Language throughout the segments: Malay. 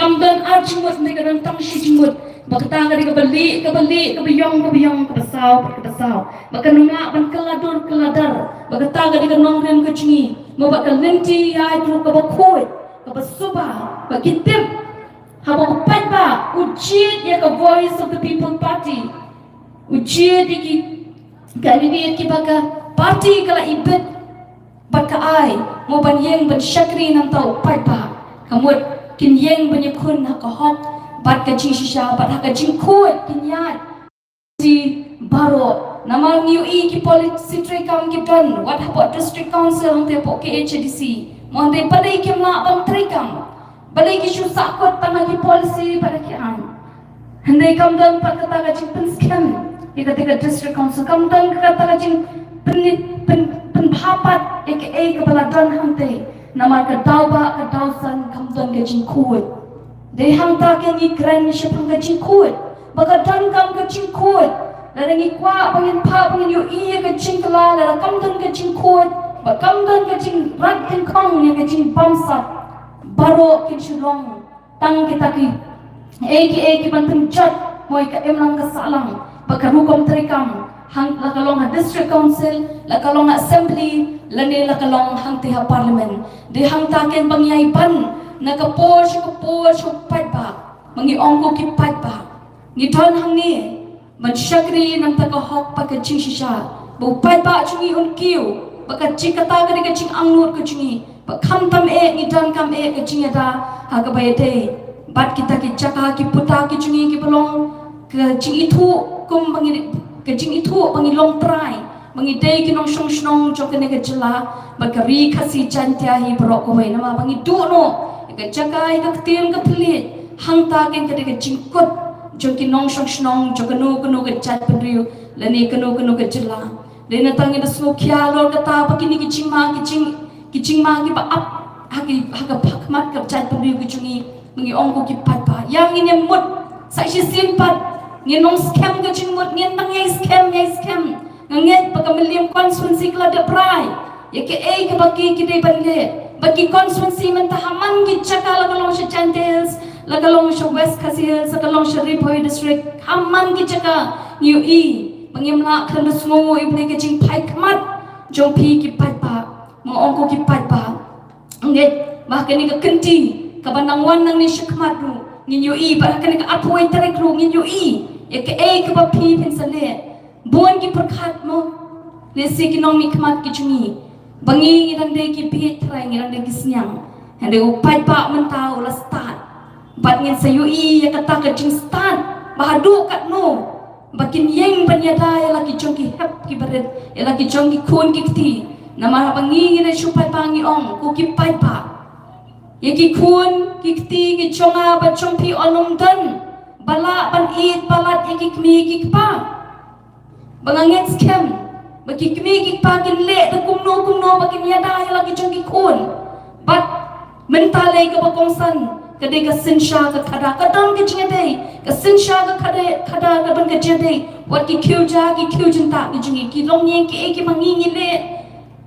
kamdan arjimut mereka rentang sijimut bakta ngari kebeli kebiyong kebesau baka nunga ban keladar bakta ngari kenongrem kecungi mau bakal lenti ya itu kebakoi kebasuba bakitip haba paipa ujit ya ke voice of the people party ujit iki kali ki baka party kala ibet baka ai mau ban yeng ban syakri nan tau paipa kamut kin yeng banyakun hakahok bat ka jing shisha bat haka jing kuat kin yat di baro namal ngiu i ki policy kam ki don wat hapot district council hang te pok HDC mon de padai ki ma bang trikam badai ki shu sakot tanga ki policy pada ki an handai kam don pat kata ka jing pen scam ika district council kam don kata ka jing pen bhapat aka kepala don hang te nama ka dauba ka dausan kamdan ka jing kuat de hang ta ke ni kran ni shapang ka jing kuat baka dan kam ka jing kuat la ngi kwa bangin pa bangin yu i ka jing kala la kamdan ka jing kuat ba kamdan ka jing rat kin kong ni ka jing bamsa baro kin shulong tang kita ki eki ban penchat moi ka emlang ka salang baka hukum trikam hang la kalong district council la kalong assembly lani la kalong hang tiha parliament de hang taken bangyai ban nakapor shu pat ba mangi ongko ki pat ba ni thon hang ni man shakri nang ta ka hok pa ka ching shisha bo pat ba chungi un kiu ba ka chikata ka ka ching angnur ka chungi ba kham tam ni thon kam ka ching ada ha ka bai te bat kita ki chaka ki puta ki chungi ki bolong ka ching itu kum bangi ka ching itu bangi long try bangi day kinong shong jokene ke jela bakari khasi chantia hi bro ko mai nama bangi du no ke jakai ka tim ka thli hangta ken ke ke jingkot joki nong shong jokano ke chat pendriu lani kano ke jela lena tangi da smo khya lor ka ta pakini ki chingma ki ba ap haki haka phakmat ka chat pendriu ki chungi bangi ongko ki pat pa yang ini mut sai shi simpat ngi nong scam ka chingmut ngi tang yai scam nget pakamiliam konsumensi kala de prai yake ke baki ki de banle baki konsumensi man tahaman ki chaka la kalong sha chantels la kalong sha west khasiel sa kalong sha ripoy district haman ki chaka new e mangimla khan smo ibne ke jing phai khamat jong phi ki pat pa mo ongko ki pat pa nget ba kani ka kenti ka banang wan nang ni shakmat ru ngi new e ba kani ka appoint direct ru ngi new e yake ke ba phi phin sale buan ki perkhat mo lesi ki nong nikmat ki chungi bangi ngirang de ki piet trai ngirang de ki snyang hande upai pa mentau la start bat ngin sayu i ya kata ka jing start bahadu kat no bakin yeng banyada ya laki chong ki hep ki baret ya laki chong ki khun ki ti nama bangi ngine chupai pangi ong ku ki pai pa ya ki khun ki ti ki chonga ba chong pi olom dan bala ban it balat ya ki kmi ki pa banganget scam bagi kami ki pagin le ta kumno bagi yada ya lagi jong ki kun but mentale ka bakongsan ka de ka sinsha ka khada ka dam ki jingade ka sinsha ka khada ka ban ka jade wat ki kyuja ki kyujinta ki jingi ki long yen ki mangi ni le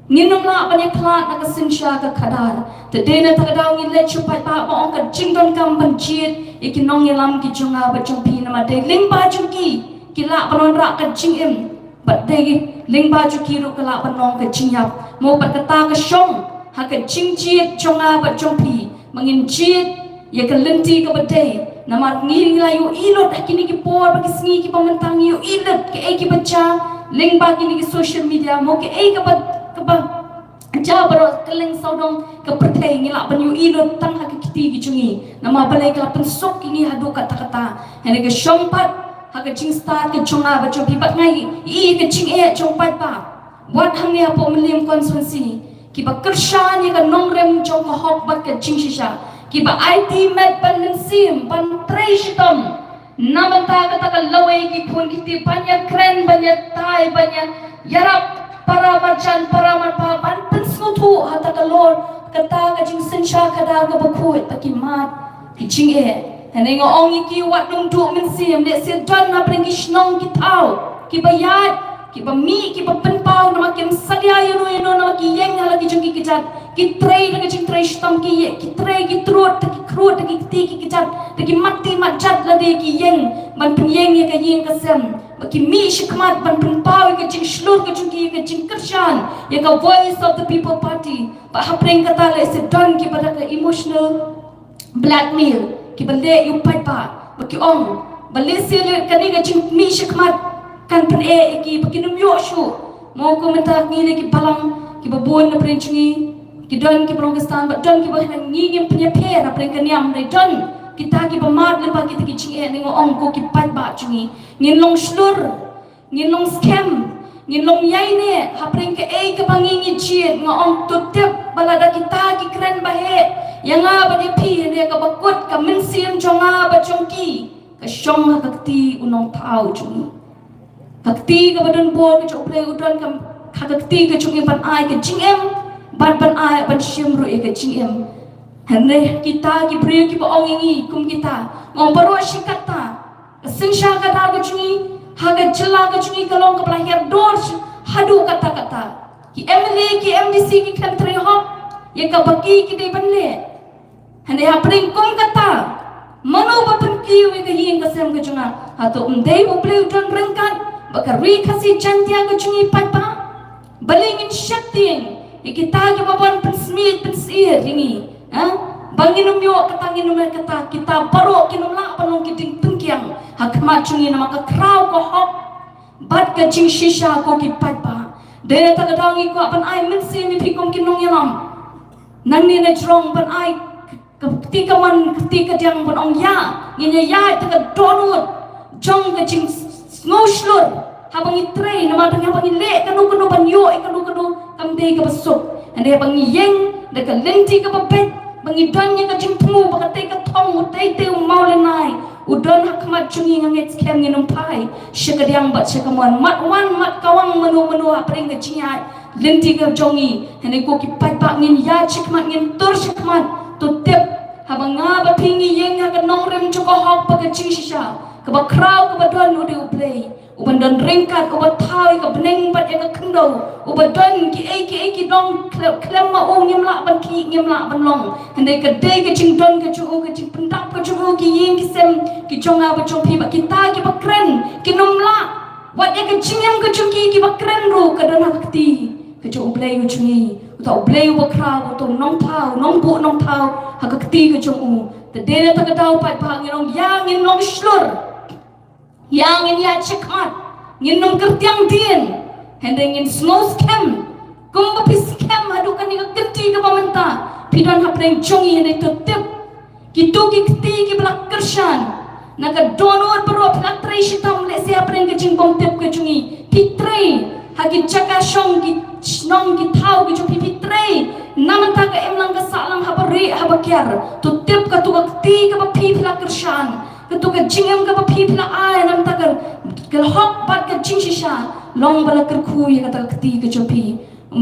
ninong la banyak klat na ka sinsha ka khada te de na ta daw ni le chupai pa ba ong ka jingdon kam ban jit ikinong yelam ki jonga ba jong pi na ma de ling ba jong kila panon rak ka jing im bat degi ling ba ju kiru kala panong ka jing yap mo pat kata ka shong ha ka jing jiet chonga ba jong pi mangin jiet ya ka lenti ka bate namar ngil layu ilot akini ki por ba kisngi ki pamantang yu ilot ke ki bacha ling ba kini ki social media mo ke ka ba ja baro keleng saudong ka perthai ngila ban yu ilot tang ha ka kiti ki chungi nama balai ka pensok kini hadu kata hene ka shong pat haka ching start ke chonga ba chopi pat ngai I ke ching chong pat pa wat hang ya po mlim constituency ki ba kershan ya ka nongrem chong ka hok bat ke ching shisha ki ba IT met pan sim pan trai shitam namanta ka ta lawai ki phun ki ti panya kren banya tai banya yarap para marchan para marpa pan pan smutu hata ka lor ka ta ka ching sinsha ka da ka ba khu ta ki mat ki ching hene ngo ong ki wat nung tu min sim de se don na prengi shnong ki tau ki bayat Kiba mi kiba penpau nama kim sadia yano nama ki yang lagi jengki kijat ki tray lagi jeng tray stam ki tray ki trot ki krut ki ti ki kijat ki mati majat lagi ki yang ban penyeng ya ka yang kasem ki mi shikmat ban penpau ki jeng shlur ki jengki ki jeng kershan ya ka voice of the people party ba hapreng kata le se don ki pada ka emotional blackmail ki bande yu pai pa ba ki ong balese le kani ka jeng mi shikmat kan pen ki pakinum yoshu mau komentar ngile ki palang ki babon na prenchungi ki don ki prokestan ba don ki ba ngingim punya pera prenkaniam re don kita ki ba mat le ba ki ki ching ni ong ko ki pat ba chungi ngin long slur ngin long scam ngin long yai ne ha prenk ka bangingi chien ong to tep balada kita ki kren ba he yanga ba de pi ne ka ba kot ka min sim jonga ba chongki ka shong ha kakti unong thau chungi kakti ka badan bol ka chople udon ka kakti ka chungi ban ai ka jingem ban ai ban shim ru ka jingem hande kita ki bre ki ba ongingi kum kita ngom baro shikata sing sha ka dar ka chungi ha ka jela ka chungi ka long ka plahir dor hadu kata ki MLA ki MDC ki country hop ye ka baki ki de banle hande ha pring kum kata mano ba pen ki we ka yin ka sem ka chunga ha to undei bo ple udon rengkat bakari kasih cantia ke cungi papa balingin syakting kita ke baban pensmit pensir ini bangin umyo katangin umyo kata kita baru kinum la panong kiting tungkiang hakmat cungi nama ka kraw ko hok bat ka cing shisha ko ki papa de ta kadangi ko apan ai mensi mi pikom kinong yalam nang ni na jrong ban ai ketika man ketika diang ban ong ya nginya ya ta ka donut jong ka cing ngoslur habang itray nama dang habang ile kanu ban yo kanu kamde ka basok ande habang yeng de ka lenti ka babet bang idon nya ka jingpu ba ka te ka thong utay te maulenai udon hakmat chungi nganget kem nginum pai shikadiang bat shikaman mat kawang menu apring ka chinyai lenti ka jongi ande ko ki pai pa ngin ya chikmat ngin tur shikmat to tep habang nga ba pingi yeng ka nongrem choko hok pa ka chisha kaba kraw kaba don ude uplay uban don ringkat kaba thai ka beneng bat ya ka kendo uban don ki dong klem ma ong nyamla ban ki nyamla ban long hande ka de ka ching don ka chu ka ching pendap ka chu ki yin ki sem ki chonga ba chong pi ba kita ki ba kren ki nomla wat ya ka chingem ka chu ki ba kren ru ka don hakti ka chu uplay u chungi uta uplay u ba kraw to nong thau nong bu nong thau hakti ka chu u the de ta ka dau pai pa ngin yang in long shlur yang in ya chikmat ngin nong kertiang dien hendeng in snow scam kumba pi scam adukan ni kenti ka pamenta pidan hapreng chongi hene to tip kitu ki kti ki blak kershan naga donor pro platre shitam le se hapreng ka jingbom tip ka chungi pitre hagi chaka shong ki nong ki thau ki chu pitre namanta ka emlang ka salang habari habakyar to tip ka tu kti ka pi blak kershan ketuka jingam ka papi pla ai nam takar kal hok bat ka jing shisha long bala kerku ya kata kti ka chopi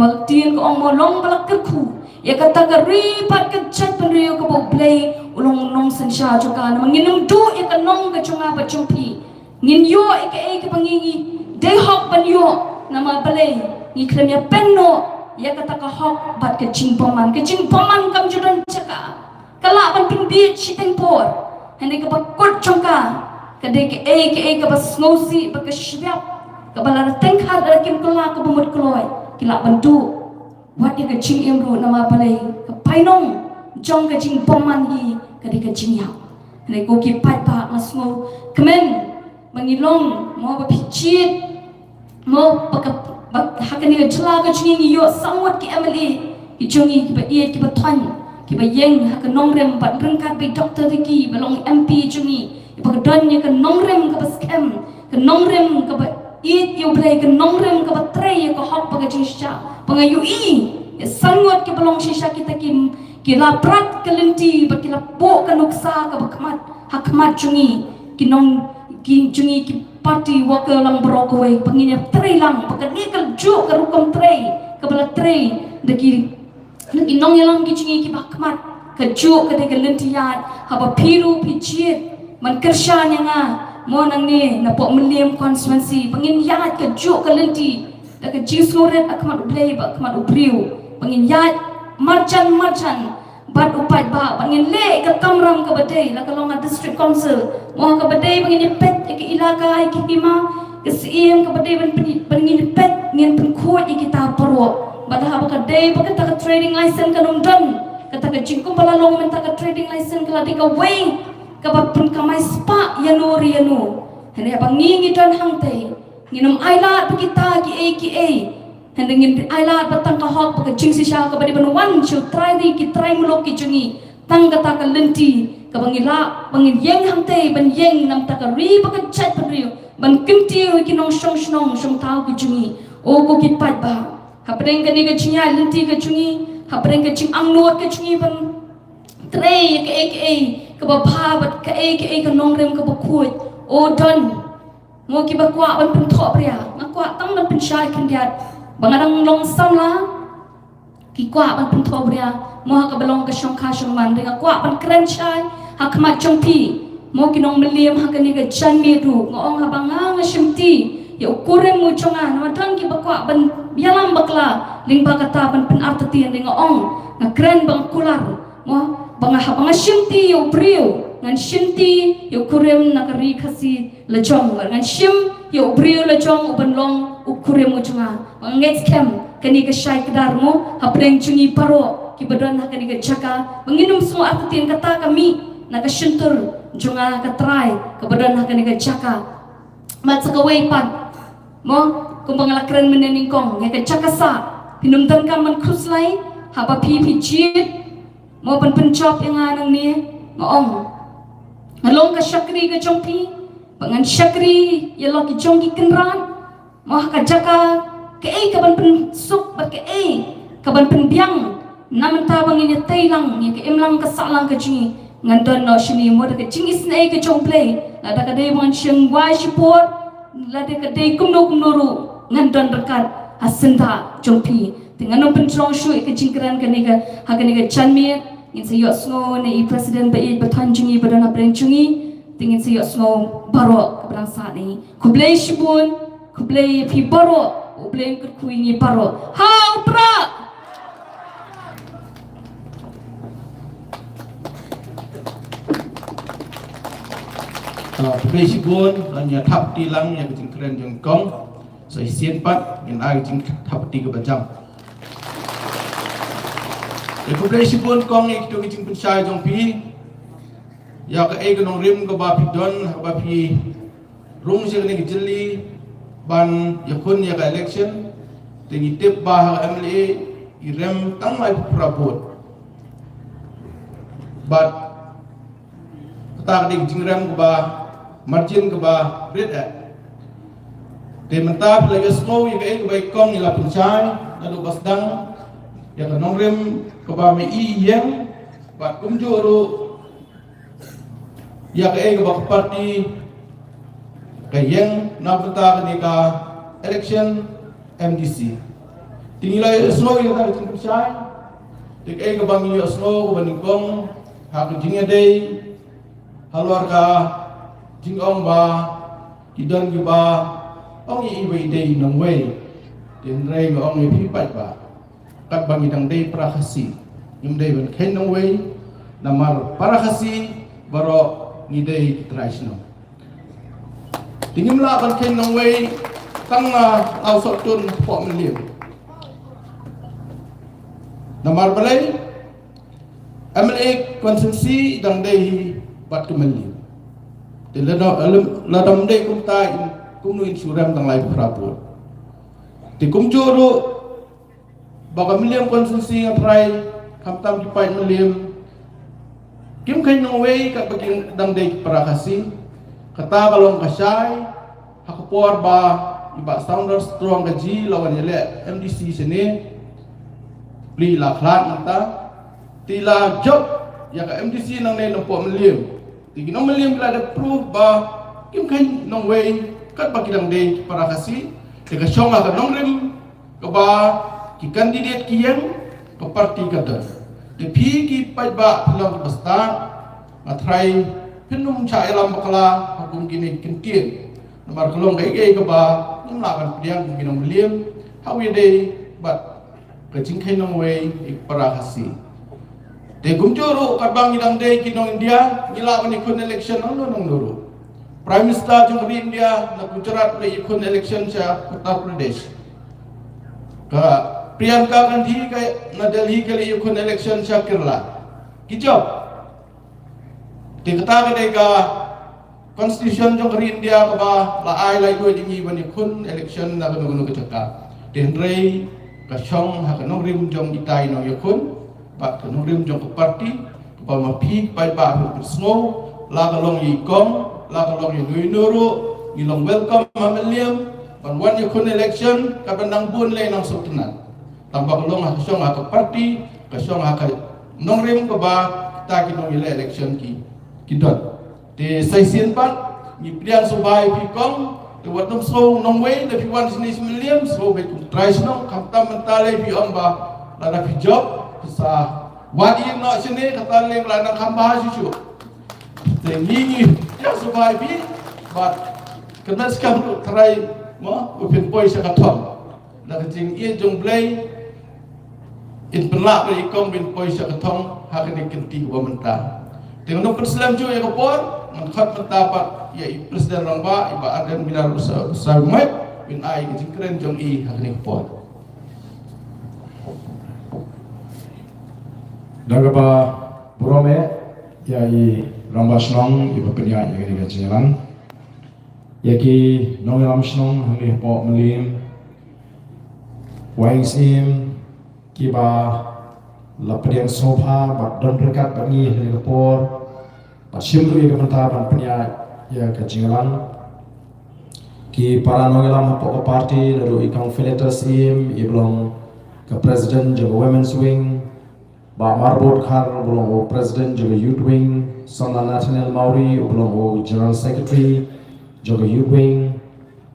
magtien ko ong mo long bala kerku ya kata ka ri pat ka chat pen rio ka bo play ulong nong san sha joka na nginum du ya ka nong ka chunga ba chopi ngin yo ka pangingi de hok ban yo nama play ni klem ya penno ya kata ka hok bat ka jing poman kam judan chaka kala ban pin bi chiteng por hande ka bakut chongka kade ke ka bas ngosi ba ka shbyap ka bala tengkha da kim kala ka bumut kloy kila bantu wat ya ka ching emru nama balai ka painong jong ka ching poman hi kade ka ching ya hande ko ki pai pa masmo kemen mangilong mo ba pichit mo ba hakani ka chla ka ching yo samwat ki MLA ki chongi ki ba ye ki ba thon ki ba yeng ha ka nongrem bat rengkat be doctor ki balong MP chungi ba don ye ka nongrem ka ba scam ka nongrem ka ba it you play ka nongrem ka ba tray ka hok ba ka chisha ba nga UI ya sangot ki balong shisha kita ki la prat ka lenti ba ki la po ka nuksa ka ba khamat hakmat chungi ki nong ki chungi ki party worker lang brokaway panginya tray lang ba ka ni ka ju ka rukom tray ka bala tray da ki lagi nong yang lagi cungi ki bakmat kejuk ke dengan lentian haba piru picit man kersyanya nga mo nang ni na po meliam constituency pangin yat ke juk ke lenti da ke jis ngoret akmat ublay ba akmat ubriu pangin yat marjan bat upat ba pangin le ke kamram ke badai la kalonga district council mo ke badai pangin pet ke ilaka ke kima ke sim ke badai pangin pet ngin pengkut kita perlu badha ba kadai ba ka trading license kanum don kata ke jingkum balalong menta ka trading license kala di ka way ka ba pun kamay spa yanu rianu hene ba ngingi don hangte nginum aila ba kita ki hene ngin aila ba tang ka hok ba ka jing si sha ka ba di ban wan chu try di ki try mulok ki jungi tang ka ta ka lenti ka bangila bangin yeng hangte ban yeng nam ta ka ri ba ka chat ban riu ban kinti ho ki nong shong tau ki jungi o ko ki pat ba hapreng ka ni ka chinya lenti ka jungi hapreng ka ching angnot ka jungi ban tre ka ba pha bat ka ka nong rem ka ba khut o don mo ki ba kwa ban pun thop ria ma kwa tang ban pun shai kan diat bangadang long sam la ki kwa ban pun thop ria mo ka balong ka shong kha shong man ringa kwa ban kren shai ha kma chong pi mo ki nong meliam ha ka ni ka chan mi ru ngong ha banga nga shimti ya ukuren mo chonga na dan ki ba kwa ban bialam bakla ling ba kata ban pun artatian ringa ong nga kren bang kular mo banga shimti yo brio ngan shimti yo kurem nakari khasi lejong ngan shim yo brio lejong uban long ukurem mo chunga ngets kem kani ka shai kedar mo hapreng chungi paro ki badan ha kani ka chaka menginum semua artian kata kami naka shintur junga ka try ka badan ha kani ka chaka mat sakaway pan mo kumbang lakren menening kong ya ka chaka sa pinumdan ka man kruslai haba pi jit mo pan pencop yang anang ni ngong ngalong ka syakri ka jongpi pangan syakri ya lo ki jongki kenran mo ka jaka ke ka ban pen sup ba ke ka ban pen biang nam ta bang ni tailang ni ke emlang ka salang ka jingi ngandon no shini mo da ke jingis na ka jongple la da ka dei mon sheng wa shipor la da ka dei kumno ru ngandon dekat hasinda jongpi dengan pen trong shu ke jingkran ka ni ka ha ka ni ka chanmi ingin saya sngo ni presiden bayi bertanjungi berdana berencungi ingin saya sngo baro keberang saat ini kublai shibun kublai pi baro kublai kerkui ni baro ha upra kublai shibun hanya thap tilang yang kecing keren jengkong saya sian pat ingin ai kecing thap tiga bajang kublai shibun kong ik tu kicing pensai jong pi ya ka nong rim ka ba pi don ba pi rung se ni jeli ban ya kun ya ka election tingi tip ba ha MLA irem tang mai prabot but tak di kicing rem ka ba margin ka ba red te mentap lagi snow ya ka ba kong ni la pensai lalu basdang ya ka nong rim kaba me iyeng bat kumjuru ya ke ba parti kayeng na bata ni ka election MDC tingilai snow ya ka tin sai dik ka bang yo snow ban kong ha ku jinga dei halwar ka jingong ba kidon gi ba ong yi wei dei nong wei tin rei ngong ni pi pat ba kat bangi dang dei prakasi im dei ban khen nong wei namar prakasi baro ni dei traditional tingim la ban khen nong wei tang na au so tun po meliu namar balai MLA konsensi dang dei bat ke meliu de la dam dei kum ta kum nu insuram dang lai prapur ti kum juru baka miliam konsumsi nga try kamtam di pain miliam kim kay nong way ka baging dangday para kasi kata kalong kasay hakapor ba iba sounder strong gaji lawan yele MDC sini pli laklat nanta tila job ya ka MDC nang nay po miliam tigi nong miliam kila ada proof ba kim kay nong way kat bagi dangday para kasi tega syong ka nong rim ka ba ki kandidat kiyang ke parti kada de pi ki pai ba lang basta matrai penum cha elam bakla hukum kini kentin nomor kelong kai ke ba nim la ban priang kinong liam how we day but kacing kai nong way ikpara hasi te gumjoro karbang idang day kinong India ngila ban ikon election nong dulu Prime Minister jong di India na Gujarat le ikon election sa Uttar Pradesh ka Priyanka Gandhi ka na Delhi ke le ikon election sa Kerala kijob te kata ka ka constitution jong di India ka ba la ai lai ko dingi ban ikon election na gunu ka chaka te hendrei ka shong ha ka nong rim jong itai no ikon ba ka nong rim jong ka party ka ba ma phi pai ba hu snow la ka long yi kong la ka long yi nui nuru ni long welcome mameliam ban wan ikon election ka bandang bun le nang sultanan tambah ka long ha shong ha ka party ka shong ha ka nong rim ka ba ta ki nong ile election ki kidot te sai sien pat ni priang subai pi kong te wat nom so nong wei te pi wan sinis million so be ku try no kam tam mentale pi amba la na pi job sa wadi no sini kata le la na kam ba su te ni ya subai pi but kena skam try mo upin poi sa katom la jing ie jong blai in penla be kong bin poi sa katom ha ke kenti wa menta tengok Presiden juga yang kopor, mengkat mendapat ya Presiden Rangba, iba Aden Binar Besar Umat, bin Ai kejengkeren jong I hakni kopor. Dagaba Burome, ya I Rangba Snong, iba kenya yang ini kejengelan, ya ki Nongelam Snong hakni kopor melim, Waing Sim, kiba lapadiang sofa bat don berkat bagi helikopter bat simru ke mentah ban penya ya kejingalan ki para nongelam pokok parti lalu ikang filetas iblong ke presiden juga women's wing ba marbot khar belong presiden juga youth wing Sona Nathaniel Mauri belong general secretary juga youth wing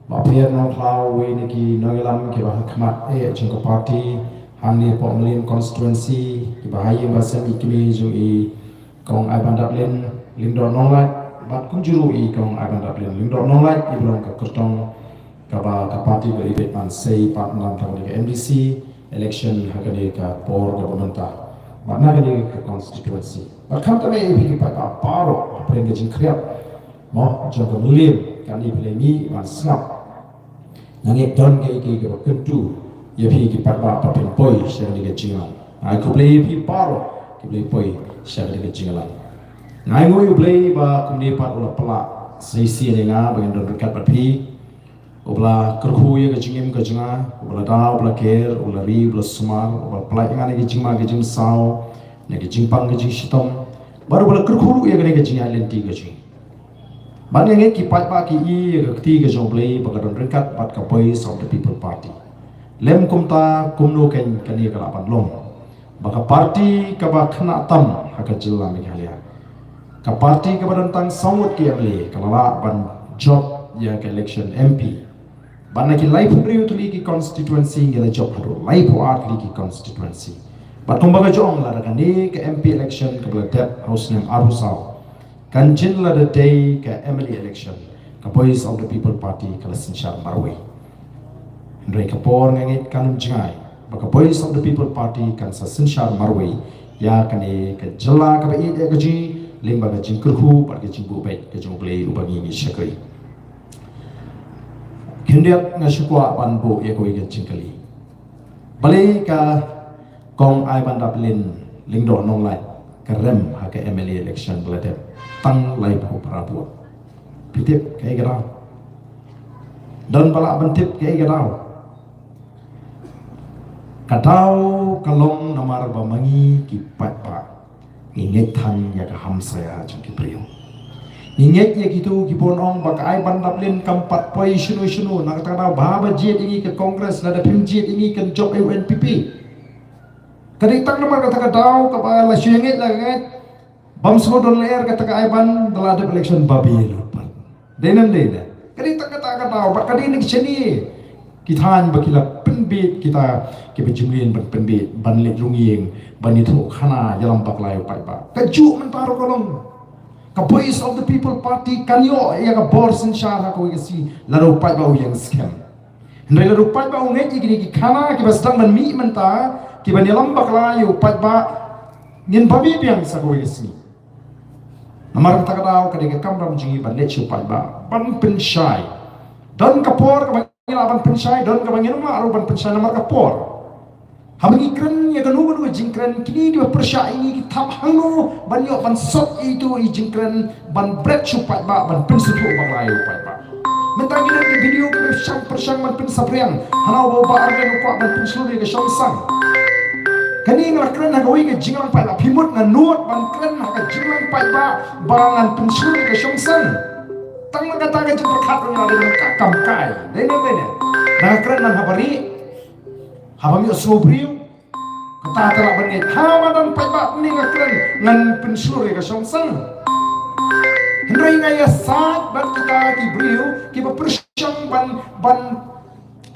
ba Pierre Nongklau we niki nongelam ke bah khmat jengko parti Hangni Pokmelim constituency Ibahayi Basem Ikimi Jung I Kong Aiban Daplin Lingdor Nonglai Bat Kunjuru I Kong Aiban Daplin Lingdor Nonglai Iblong ke Kertong Kaba Kapati ke Ibet Man Sei Pat Nam Tahun ke MDC Election Hakani ke Por ke Pemerintah Bat Nagani ke constituency Bat Kam Tame Ibi Pat Paro Pren ke Jing Kriap Mo Jong ke Mulim Kani Pelemi Man Snap Nangik Don ke Iki ke Kentu ya pi ki parba papen poi share ni ke jingal ai ko play pi paro ki play poi share ni ke jingal ngai ngoi play ba kumni pat ula pala sei si ni nga bagian don dekat pat pi obla kerhu ye ke jingim ke jinga obla da obla ker obla ri obla sumar obla pala nga ni ke jingma ke jing sao ni ke jingpang ke jing sitom baru obla kerhu ye ke jinga lenti ke jing ban yang ki pat ba ki i ke ti ke jong play bagian don dekat pat ka poi of the people party lem kumta kumno ken kani kala panlong baka parti kaba khna tam haka jilla mi halia ka parti kaba tentang samut ki amle kala ban job ya ke election MP ban ki life riu tu ki constituency ngela job haro life art ki constituency bat kumbaga jong la kani ke MP election kaba dep house nem arusau kan jilla the day ke MLA election ka voice of the people party kala sinshar marwe Ndrai kapor ngangit kanum jingai baka voice of the people party kan sa sinshar marwei ya kane ke jela ka bai de gaji limba ga jingkurhu par ke jingbu bai ke jonglei ubangi ni shakri kendiat ngasukwa banbo ye koi ke jingkali balai ka kong ai bandap lin lingdo nong lai kerem ha ke MLA election belade tang lai bu prabu pitip kai garau dan bala bentip kai garau Kadau kalong namar bamangi ki patpa inget than ya ka hamsaya jengki priyo inget ya gitu ki bonong baka ai bandap len kampat poi shunu nak kata baba jet ini ke kongres lada pimjet ini ke job UNPP kadi tak namar kata kadau ka ba la syengit la ngat bam sodon ler kata ka ai ban dalada election babil denam dena kadi tak kata kadau ba kadi nik seni kitan bakila penbit kita kebejumlin penbit banlet lungieng banito khana jalam paklai pai ba kaju men paro kolong ka Voice of the People Party kanyo ya ka bor sin shar ha ko si laro pai ba yang scam ndai laro pai ba ngai ki khana ki bas dang man mi man ta ki ban yalam bakla yo pai ba ngin babi biang sa ko si namar ta ka daw ka de kam ram jingi ban le chu pai ba ban pin shai don ka por ka ban ban pin shai don ka ban ngin ma ro ban pin shai namar ka por Habang ikran ya kanu kanu jingkran kini dia persya ini kita hangu banyak ban sot itu jingkran ban bread supat ba ban pensutu bang layu pat ba. Mentang kita di video persang ban pensapriang hanau bawa argan upak ban pensuri ke shamsang. Kani ngakran hagawi ke jinglang pat ba pimut nganuat ban kran haga jinglang pat ba barangan pensuri ke shamsang. Tang kata ke jingkrat nya ada kakam kai. Dene dene. Ngakran nan habari habang yo sobriu kata telah bernit hamadan paiba ni ngakran ngan pensuri ka songsan hendrai ngaya saat ban kita dibriu kiba persyang ban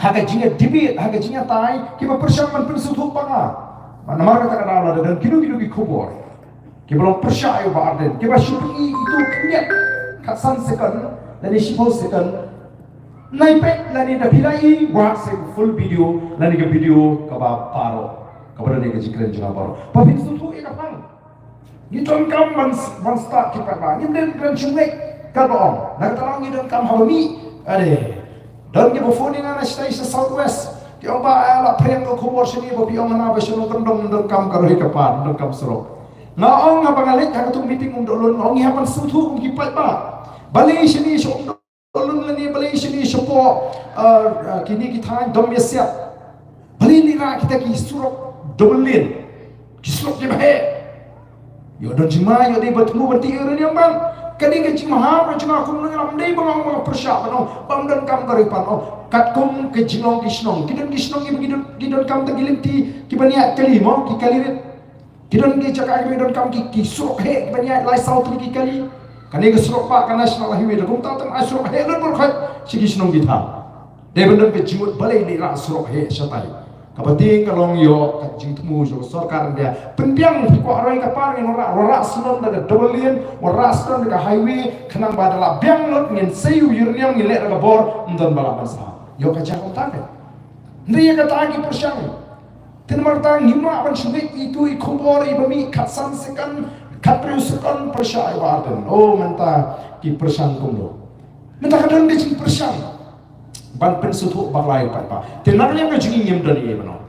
haga jinga dibit haga jinga tai kiba persyang ban pensutu panga ban namar kata kana dan kidu ki kubur kiba lo persyayo ba arden kiba syupi itu kinyat kasan second dan isipo second naipek lani da bilai wa se full video lani ke video kaba paro kaba ne ke jikren jwa paro papin sutu e kapang ni ton kam man start ki pa ni den gran chungek ka bo na tarang ni don kam hawami ade don ke bo phone na stay sa southwest ti oba ala prem ko khobor sini bo pi ong na ba shono don kam karo hi kapan don kam sro na ong nga bangalit ha tu meeting dolon ong hapan sutu ki pa ba bali sini so Tolong ni balik sini support kini kita domestik. Balik ni nak kita ki surok dobelin, ki surok je bahe. Yo don cima yo di bertemu berti orang yang bang. Kini ke cima ha bercuma aku mengenal mendai bang persyak bang dan kam karipan kat kum ke jinong kisnong. Kidon kisnong ibu kidon kam tergilinti ki banyak kali mau ki kali kidon ki cakap ki don kam ki surok he banyak lai sau ki kali. Kani ke surok pak kan national highway dah kumta tam surok he dan berkat sigi senong kita. Dia benar ke jimut balai ni rak surok he satai. Kapating kalong yo kat jing temu jo sarkar dia penpiang ko arai ka par ngin ora senong da double lane ora senong da highway khanang badala biang lot ngin sayu yurniam ngin le da bor ndan bala basa. Yo ka jakong ta ke. Ndri ka ta ki persyang. Tin marta ngima ban shubik itu ikubor ibami khatsan sekan Kapri usukan persyai warden. Oh menta ki persyang kumdo. Menta kadang di cing persyang. Ban pensutu balai pa. Tenar yang ke jingi nyem dan iya mano.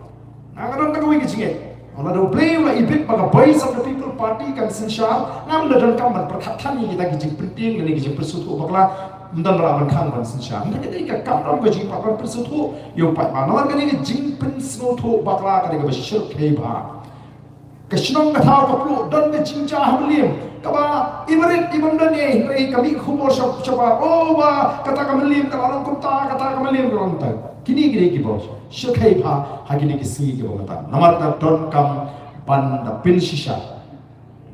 Nah kadang kagui ke jingi. Ona do play la ibit baga Voice of the People Party kan sensyar. Ngam dan kamban perkhatan kita ki jing penting dan ki jing persutu bakla mendan raban khang ban sensyar. Menta kita ka kam ke jing pakon persutu yo pa. Nawar kan ki jing pensutu bakla ka ke besyir keba. Kesenong kata kaplu dan ke cinca hamlim kaba ibarit ibam dan ye rei kami khumor coba oh ba kata kamlim kalau kumta kata kamlim kalau kumta kini ki bos syukai ba hagini ki si ki bota namar ta don kam ban da pin shisha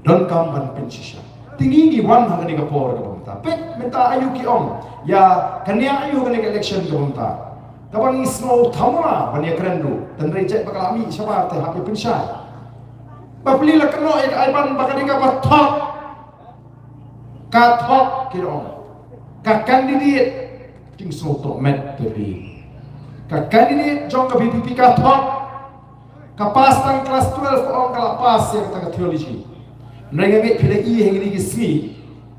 don kam ban pin shisha tinggi ki wan hagini ka por ka bota pek minta ayu ki om ya kania ayu hagini ka election ki bota kabang isno thamra ban ya krendu dan rei cek bakalami siapa te hapi pin shisha Bapli la keno ek aiban bakadi ka bathok kathok kiro ka candidate ting so to met tepi ka candidate jong ka BPP kathok ka pas tang kelas 12 ong kala pas ya kata theology nrenga phile I hengni ki si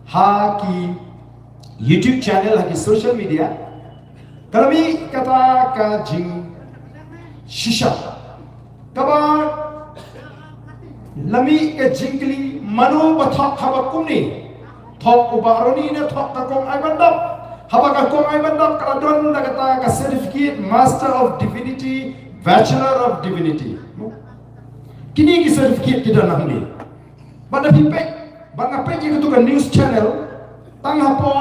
ha ki YouTube channel ha ki social media kalami kata ka jing shisha kaba lami ke jingkli manu bathak haba kumni thok ubaroni ne thok ta kong ai bandap haba ka kong ai bandap kala don na kata ka certificate Master of Divinity Bachelor of Divinity kini ki certificate kita nangni bada pipek banga peki itu kan news channel tang hapo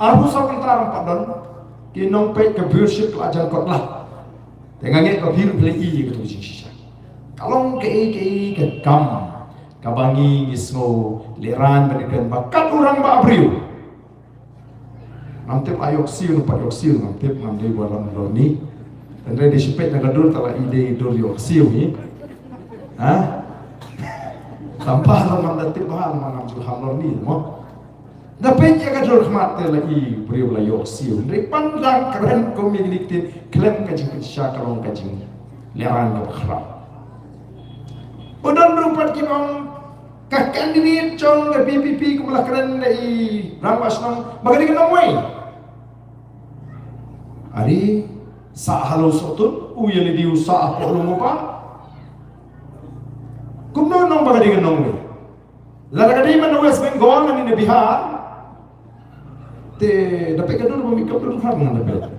arhu sa kantaram padon ki nong pek ke viewership ajar kot lah tengange ka biru play I gitu shisha kalong ke kam kabangi ismo leran berikan bakat orang ba abriu namtep ayok siu pa yok siu namtep namde walam loni dan di sepet na gadur tala ide dur yok siu ni ha tanpa lam namtep bahal manam sul hamlor ni mo Dapat ya kadul khmat lagi beriu la yok siu. Dari pandang keren komunikasi klaim kajing kisah kalong kajing leran ke khram. Udan rupat kimong kakak diri cong ke PPP kumlah keren dari rampas nang bagadi kenong way. Ari sa halo sotun uyali diu sa apa lu pa. Kumno nong bagadi kenong way. Lalagadi man West Bengal na ni Bihar. Te dapat kadul pemikap dulu farang dapat.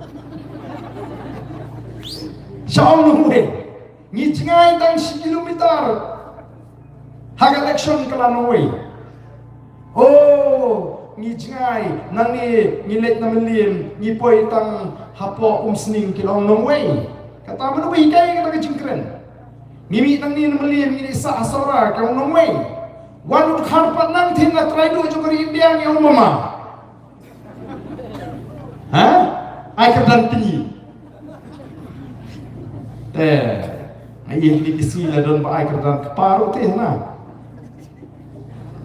Siapa nunggu? Ni cengai tang 1 kilometer. Hak election kelanoi. Oh, ni cengai nang ni let na melim ni poi tang hapo sening kilong nongwei. Kata mana hikai kata kecingkren. Ni mi tang ni melim ni sa asara kilong nongwei. Wanut harpat nang tin na try do jukari India ni mama. Ai kerdan tinggi. Ayah ni kisila don ba ai kerdan keparu teh na.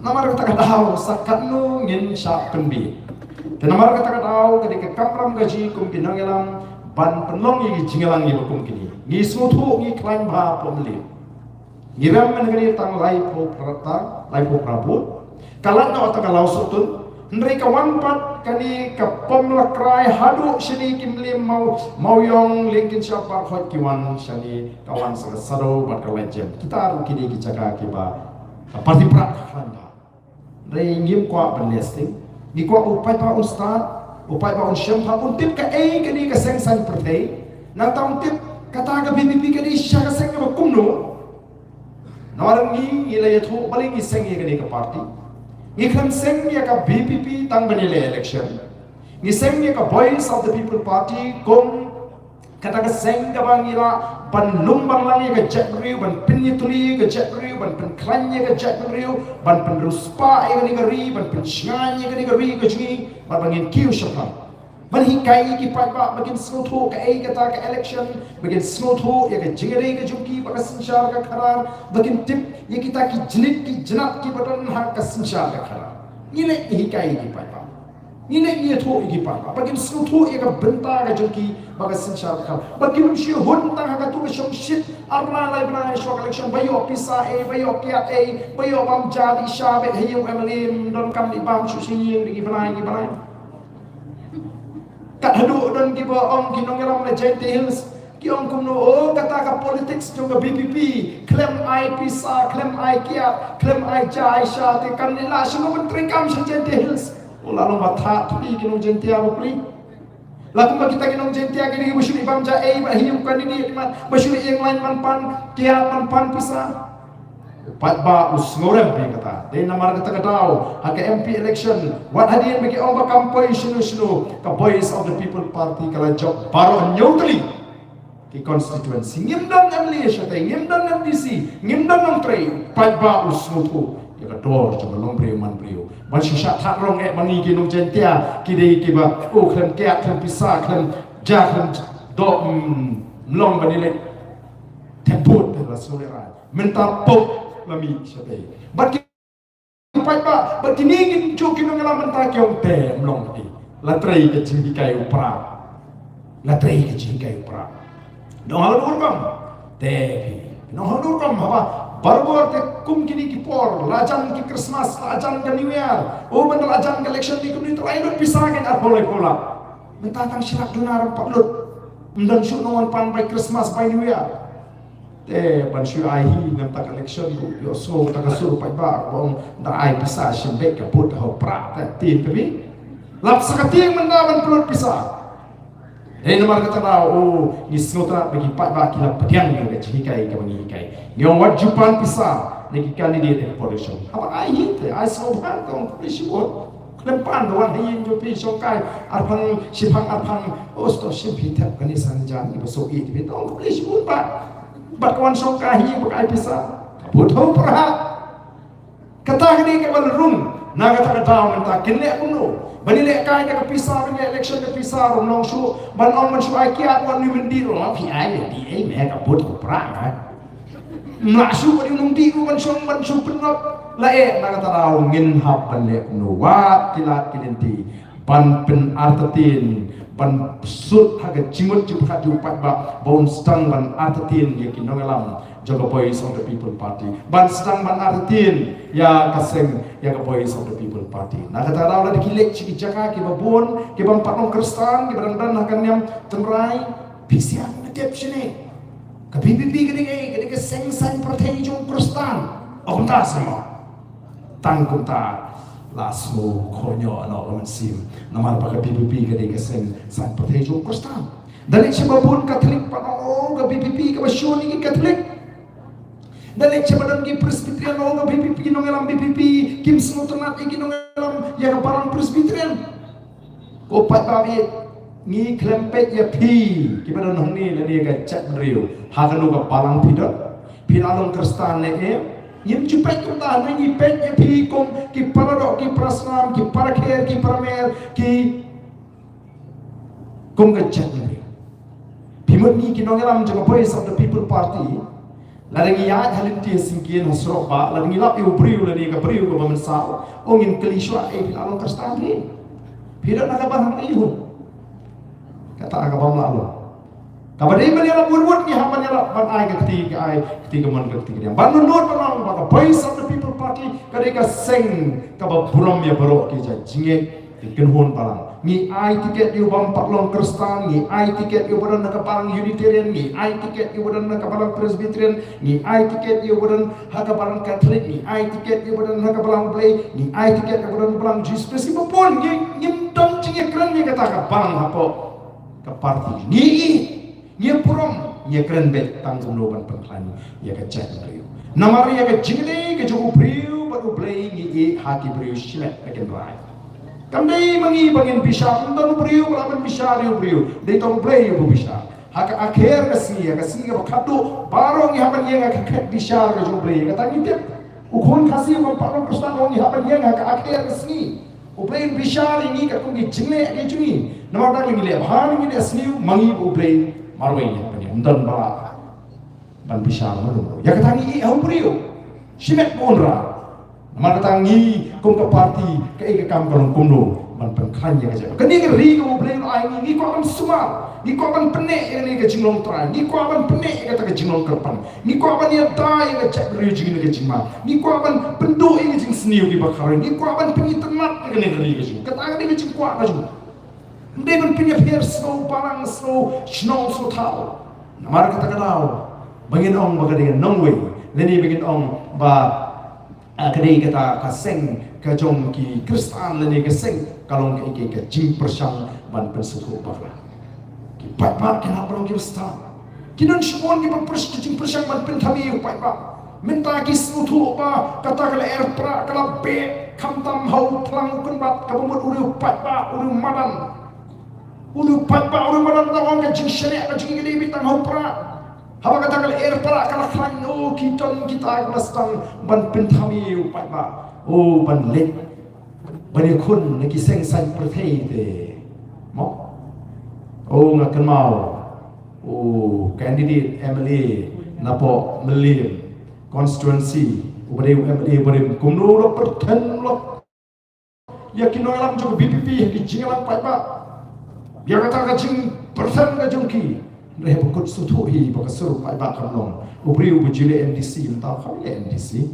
Namar kata tahu sakat nu ngin syak penbi. Dan namar kata tahu ketika kapram gaji kum pinangelam ban penlong yi jingelang yi kum kini. Ni smutu ni klaim ba pomli. Ngiram menegani tang lai po prata, lai po prabut. Kalat na otak kalau sutun, ndri kawan pat kani ka pomlakrai hadu sini kimlim mau yong linkin siapa hot kiwan sini kawan sado bat kalejem. Kita kini kijaga kiba parti prak khanda. Ndri ngim kwa benesting, ni kwa upai pa ustad, upai pa unsyam pa untip ka kani ka sengsan pertei. Nang ta untip kata ka BBP kani sya ka seng ka kumno. Nawarang ni ilay thu baling iseng ye kani ka parti. Ikham seng ye ka BPP tang banile election. Ni seng ye ka Voice of the People Party kom kata ka seng ka bangila ban lumbang lang ye ka Jackriu ban pinyituli ka Jackriu ban penklan ye ka Jackriu ban penruspa ye ka ni ka ri ban pensngan ye ka ni ka ri ka jingi ban bangin kiu syapam. Ban hikai ki patba bagin snotho ka ai kata ka election bagin snotho ye ka jingere ka jumki baka sinshar ka kharar bagin tip ye kita ki jnit ki jnat ki batan ha ka sinshar ka kharar nile hikai ki patba nile ye tho ki patba bagin snotho ye ka benta ka jumki baka sinshar ka kharar bagin shi hun tang ha ka tu shom shit arna lai bana shok election bayo pisa bayo kiat bayo bam jadi shabe hayum emalim don kam di bam shu sing di banai kat haduk dan kiba om kinong ngeram le Jayante Hills ki om kumno oh kata ka politics juga BPP klaim ai pisa klaim ai kia klaim ai ja Aisyah te kan nila semua menteri kam sa Jayante Hills ulah lo matha tu kinong Jayante apa pli lakum ba kita kinong Jayante kini basyuri bam ja ba hium kan ini man basyuri yang lain man pan kia man pan pisa patba usngorem pe kata de namar kata katao hak MP election wat hadian bagi omba kampoi sinu ka Voice of the People Party kala job baro nyotli ki constituency ngimdan MLA syate ngimdan MDC ngimdan menteri patba usmutu ya kador coba nombre man brio ban shisha thak rong mani ki nong Jentia ki de ki ba o khlem kya khlem pisa khlem ja khlem do mlong banile temput la solera mentar pop lami syate bat ki patba bat kiningin chu kinong ngalaman ta kyong te mlong ti latrai ke jingikai upra latrai ke jingikai upra no halur kam te no halur kam haba barbor te kum kini ki por lajan ki Christmas lajan ke New Year o bandal lajan ke election ni kumni trai lut pisangen ar boleh pola mentatang syirak dunar paklut mdan syuk nongan pan by Christmas by New Year ban syu ai hi nam tak election yo so tak sur pai ba bong da ai pisa shembe ka put ho pra ta tin kami lap sakating mendawan perut pisa namar kata na o ni snotra bagi pai ba kila pediang ni ga jikai ka bangi kai ngong wajupan pisa ni candidate in position apa ai hi te ai so ban kong pisibot lempan doan hin jo pi so kai arpang sipang arpang osto simpi tap kani sanjan ni so i ti tong pisibot ba bat kawan sokahi pakai pisah butuh perhat kata ni ke balrung na kata kata menta kene kuno banile kai ka pisah ni election ke pisah rom nong su ban ong man su ai kiat wan ni mendi ro pi ai di ai me ka butuh perhat ma su ni nong di wan song ban su penop lae nakatarau ngin hap balik nuwat tilat kilinti ban pen artatin ban sut haga jimut jupat jupat ba bon stang ban artatin ya kinongalam jaga voice of the people party ban stang ban artatin ya kaseng ya ka voice of the people party nakatarau la dikilek ciki jaka ki babon ki ban patong kristan ki barang dan hakan yang temrai pisian ngetiap sini ka PPP gede ke seng san pertai jong kristan oh ta sama tangkum ta lasmo konyo ano kaman sim namal pa ka PPP gede ke seng san pertai jong kristan dali siya babon katolik pa no ka PPP ka basyon ni katolik dali siya badan ki presbyterian no ka PPP no ngalam PPP kim snotonat iki no ngalam ya ka parang presbyterian ko pat babi ni klempet ya pi kibadan honi la dia ka chat riu hakanu ka palang pidot pinalong kristan ne yim jupet kumta ni pet ya pi kom ki paradok ki prasnam ki parakher ki paramer ki kom ka chat riu pimot ni kinongalam jaga voice of the people party ladangi ya halin ti singkin hasro ba ladangi lap yu briu la ni ka briu ko bamensau ongin kelishwa pinalong kristan ni pidot nakabahang ihu kata agama Allah. Kabadai menira buat ni haman nira ban ai ketiga man ketiga dia. Ban nunut panang baka voice of the people party kadeka seng kaba buram ya baro ki jinge kenhon palang. Ni ai tiket yu bam patlong kristan, ni ai tiket yu bodan ka palang unitarian, ni ai tiket yu bodan ka palang presbyterian, ni ai tiket yu bodan ka palang katolik, ni ai tiket yu bodan ka palang play, ni ai tiket yu bodan palang jesus presipo pun ni dom jinge kran ni kata ka palang hapo ke parti ni purom ni keren bet tanggung loban pengklani ya ke chat beliau namari ya ke jingle ke jogo beliau baru play ni hati beliau silat akan rai kami mangi bangin bisa undan beliau lawan bisa beliau they don't play you bisa hak akhir ke bakado baru ni haban yang ke bisa ke jogo beliau kata ni tep ukon kasih memparong kristan ni haban yang ke akhir ke Uplain bishar ini kat kungi jingle ke cuni. Nama dak lagi le bahan ini asniu mangi uplain marwai ya pani undan bala ban bishar malu. Ya katangi au brio. Simet monra. Nama katangi kum ke parti ke kam kalong kumdo ban pengkan ya kaja. Kani ke ri ke uplain ai ni ko ban sumar. Ni ko ban penek ni ke jinglong trai. Ni ko ban penek kata ke jinglong kerpan. Ni ko ban ya dai ke cak ri jing ke jingma. Ni ko ban pendo ini jing sniu di bakar. Ni ko ban pengitanat ke ni ri ke jing. Kata ni ke jing kuat ke jing. Ndai ban pinya pier snow palang snow so tau. Namar kata kenal. Bangin ong bagade nong way. Leni bangin ong ba kadai kata kaseng ke jong ki kristan leni kaseng kalong ke jing persang ban pensuku bakla. Pai-pai kena perang kristan. Kinan semua ni berpersiking persang ban pentami pai-pai. Minta kisnutu ba kata kala erpra kala be kamtam hau tlang kunbat kabumut uru pai-pai uru madan. Uru pai-pai uru madan tawang ke jing syariat ke jing gede bitang hau pra. Haba kata kala erpra kala klan oh kiton kita kelastan ban pentami pai-pai. Oh ban let. Ban kun neki seng san perthei te. Mo oh ngakan mau candidate MLA napo Melim constituency ubade MLA ubade kumno lo perten lo yakin orang juga BPP yakin jingalang pai ba biar kata kacing persen ka jongki rehe bukut sutuhi bakasur pai ba kamlong ubri ubujile MDC entah kami MDC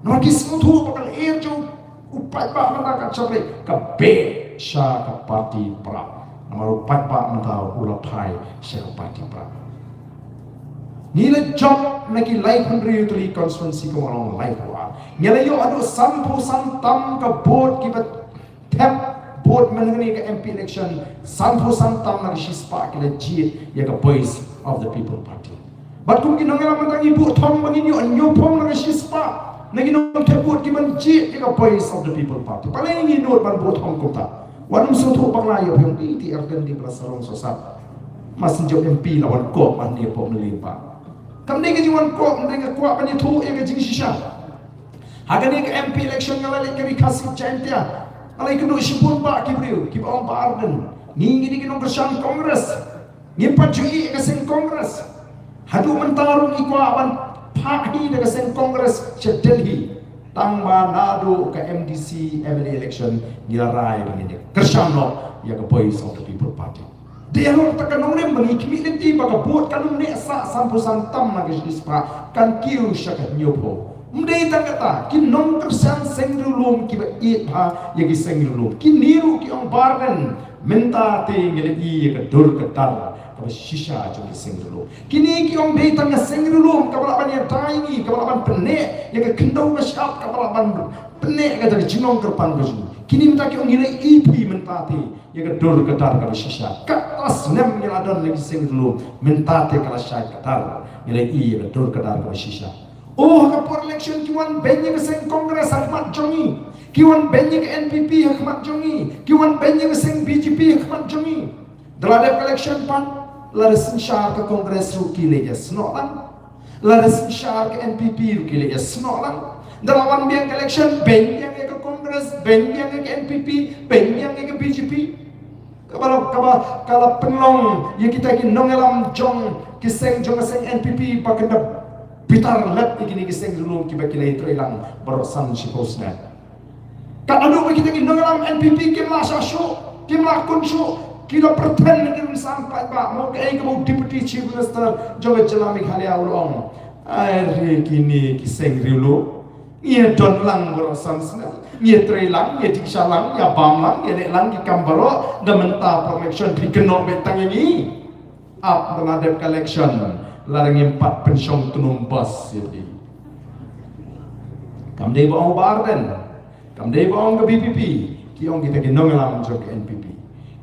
no kis sutu bakal air jo upai ba mata ka chabre ka be sha ka party pra Amaru pai-pai mentau ulapai siapa pra. Nila job naki life hundred tuli constituency ko orang life wa. Nila yo adu sampu santam ka board kibat tap board mengenai ke MP election sampu santam naki shispa kila jit ya ka voice of the people party. But kung kinangala mantangi bu thong bangin yo anyo pom naki shispa naki nong tap board kiban jit ya ka voice of the people party. Paling ini note ban bu thong kumta. Wanum suatu panglayo yang di ergan di Prasarong Sosat masih jauh MP lawan kok mandi pok melimpa kami ke jiwan kok mereka kuat pani tu yang ke jing sisa hagani ke MP election ngalalik ke kasih cantia alai kenu isipun pak kibriu kibawang pak Arden ni gini kenu bersang kongres ni pajui ke sen kongres hadu mentarung ikwaban pak ni ke sen kongres Delhi tang manado ka MDC MLA election nilaray begini kerjano ya ka Voice of the People Party dia lo takanong nem bagi community baga buat kanong ne sa sampusan tam na gispa kan kiu syakat nyopo mdei tangata kin nong kersan sengrulum ki ba i ha ya ki sengrulum kin niru ki ong barnen menta te ngele i ka dur ka tar ka shisha jo ki sengrulum kini ki ong dei tanga sengrulum ka balaban ya taingi ka balaban penne ya ka kendau ka syap ka balaban penne ka dari jinong kerpan ka kini menta ki ong ngele i pi menta te ya ka dur ka tar ka shisha ka tas nem ngel adon lagi sengrulum menta te ka syai ka tar ngele i ka dur ka tar ka shisha oh kapur election kiwan benye ke seng Kongres Ahmad Jongi kiwan benye ke NPP Ahmad Jongi kiwan benye ke seng BJP Ahmad Jongi dalam election pan larasin syar ke Kongres ruki leja snolang larasin syar ke NPP ruki leja snolang dalam biang election benye ke Kongres benye ke NPP benye ke BJP kalau penglong yang kita ingin nongelam jong kiseng jong seng NPP pakenda pitar let ikini kiseng dulu kiba kilai trailang borosan siposna kan anu kita ingin nongelam NPP kim la sasyo kim la kunsu kilo pretend dengan sampai pak mau ke mau deputy chief minister jong jelami khalia ulong air kini kiseng dulu ia don lang borosan sna ia trailang ia diksalang ia bamlang ia deklang ki kambaro da menta election dikeno betang ini up menghadap election larang 4 pensiun tunung bas jadi kamdei baong barden kamdei baong ke BPP kiong kita kinongelam jok NPP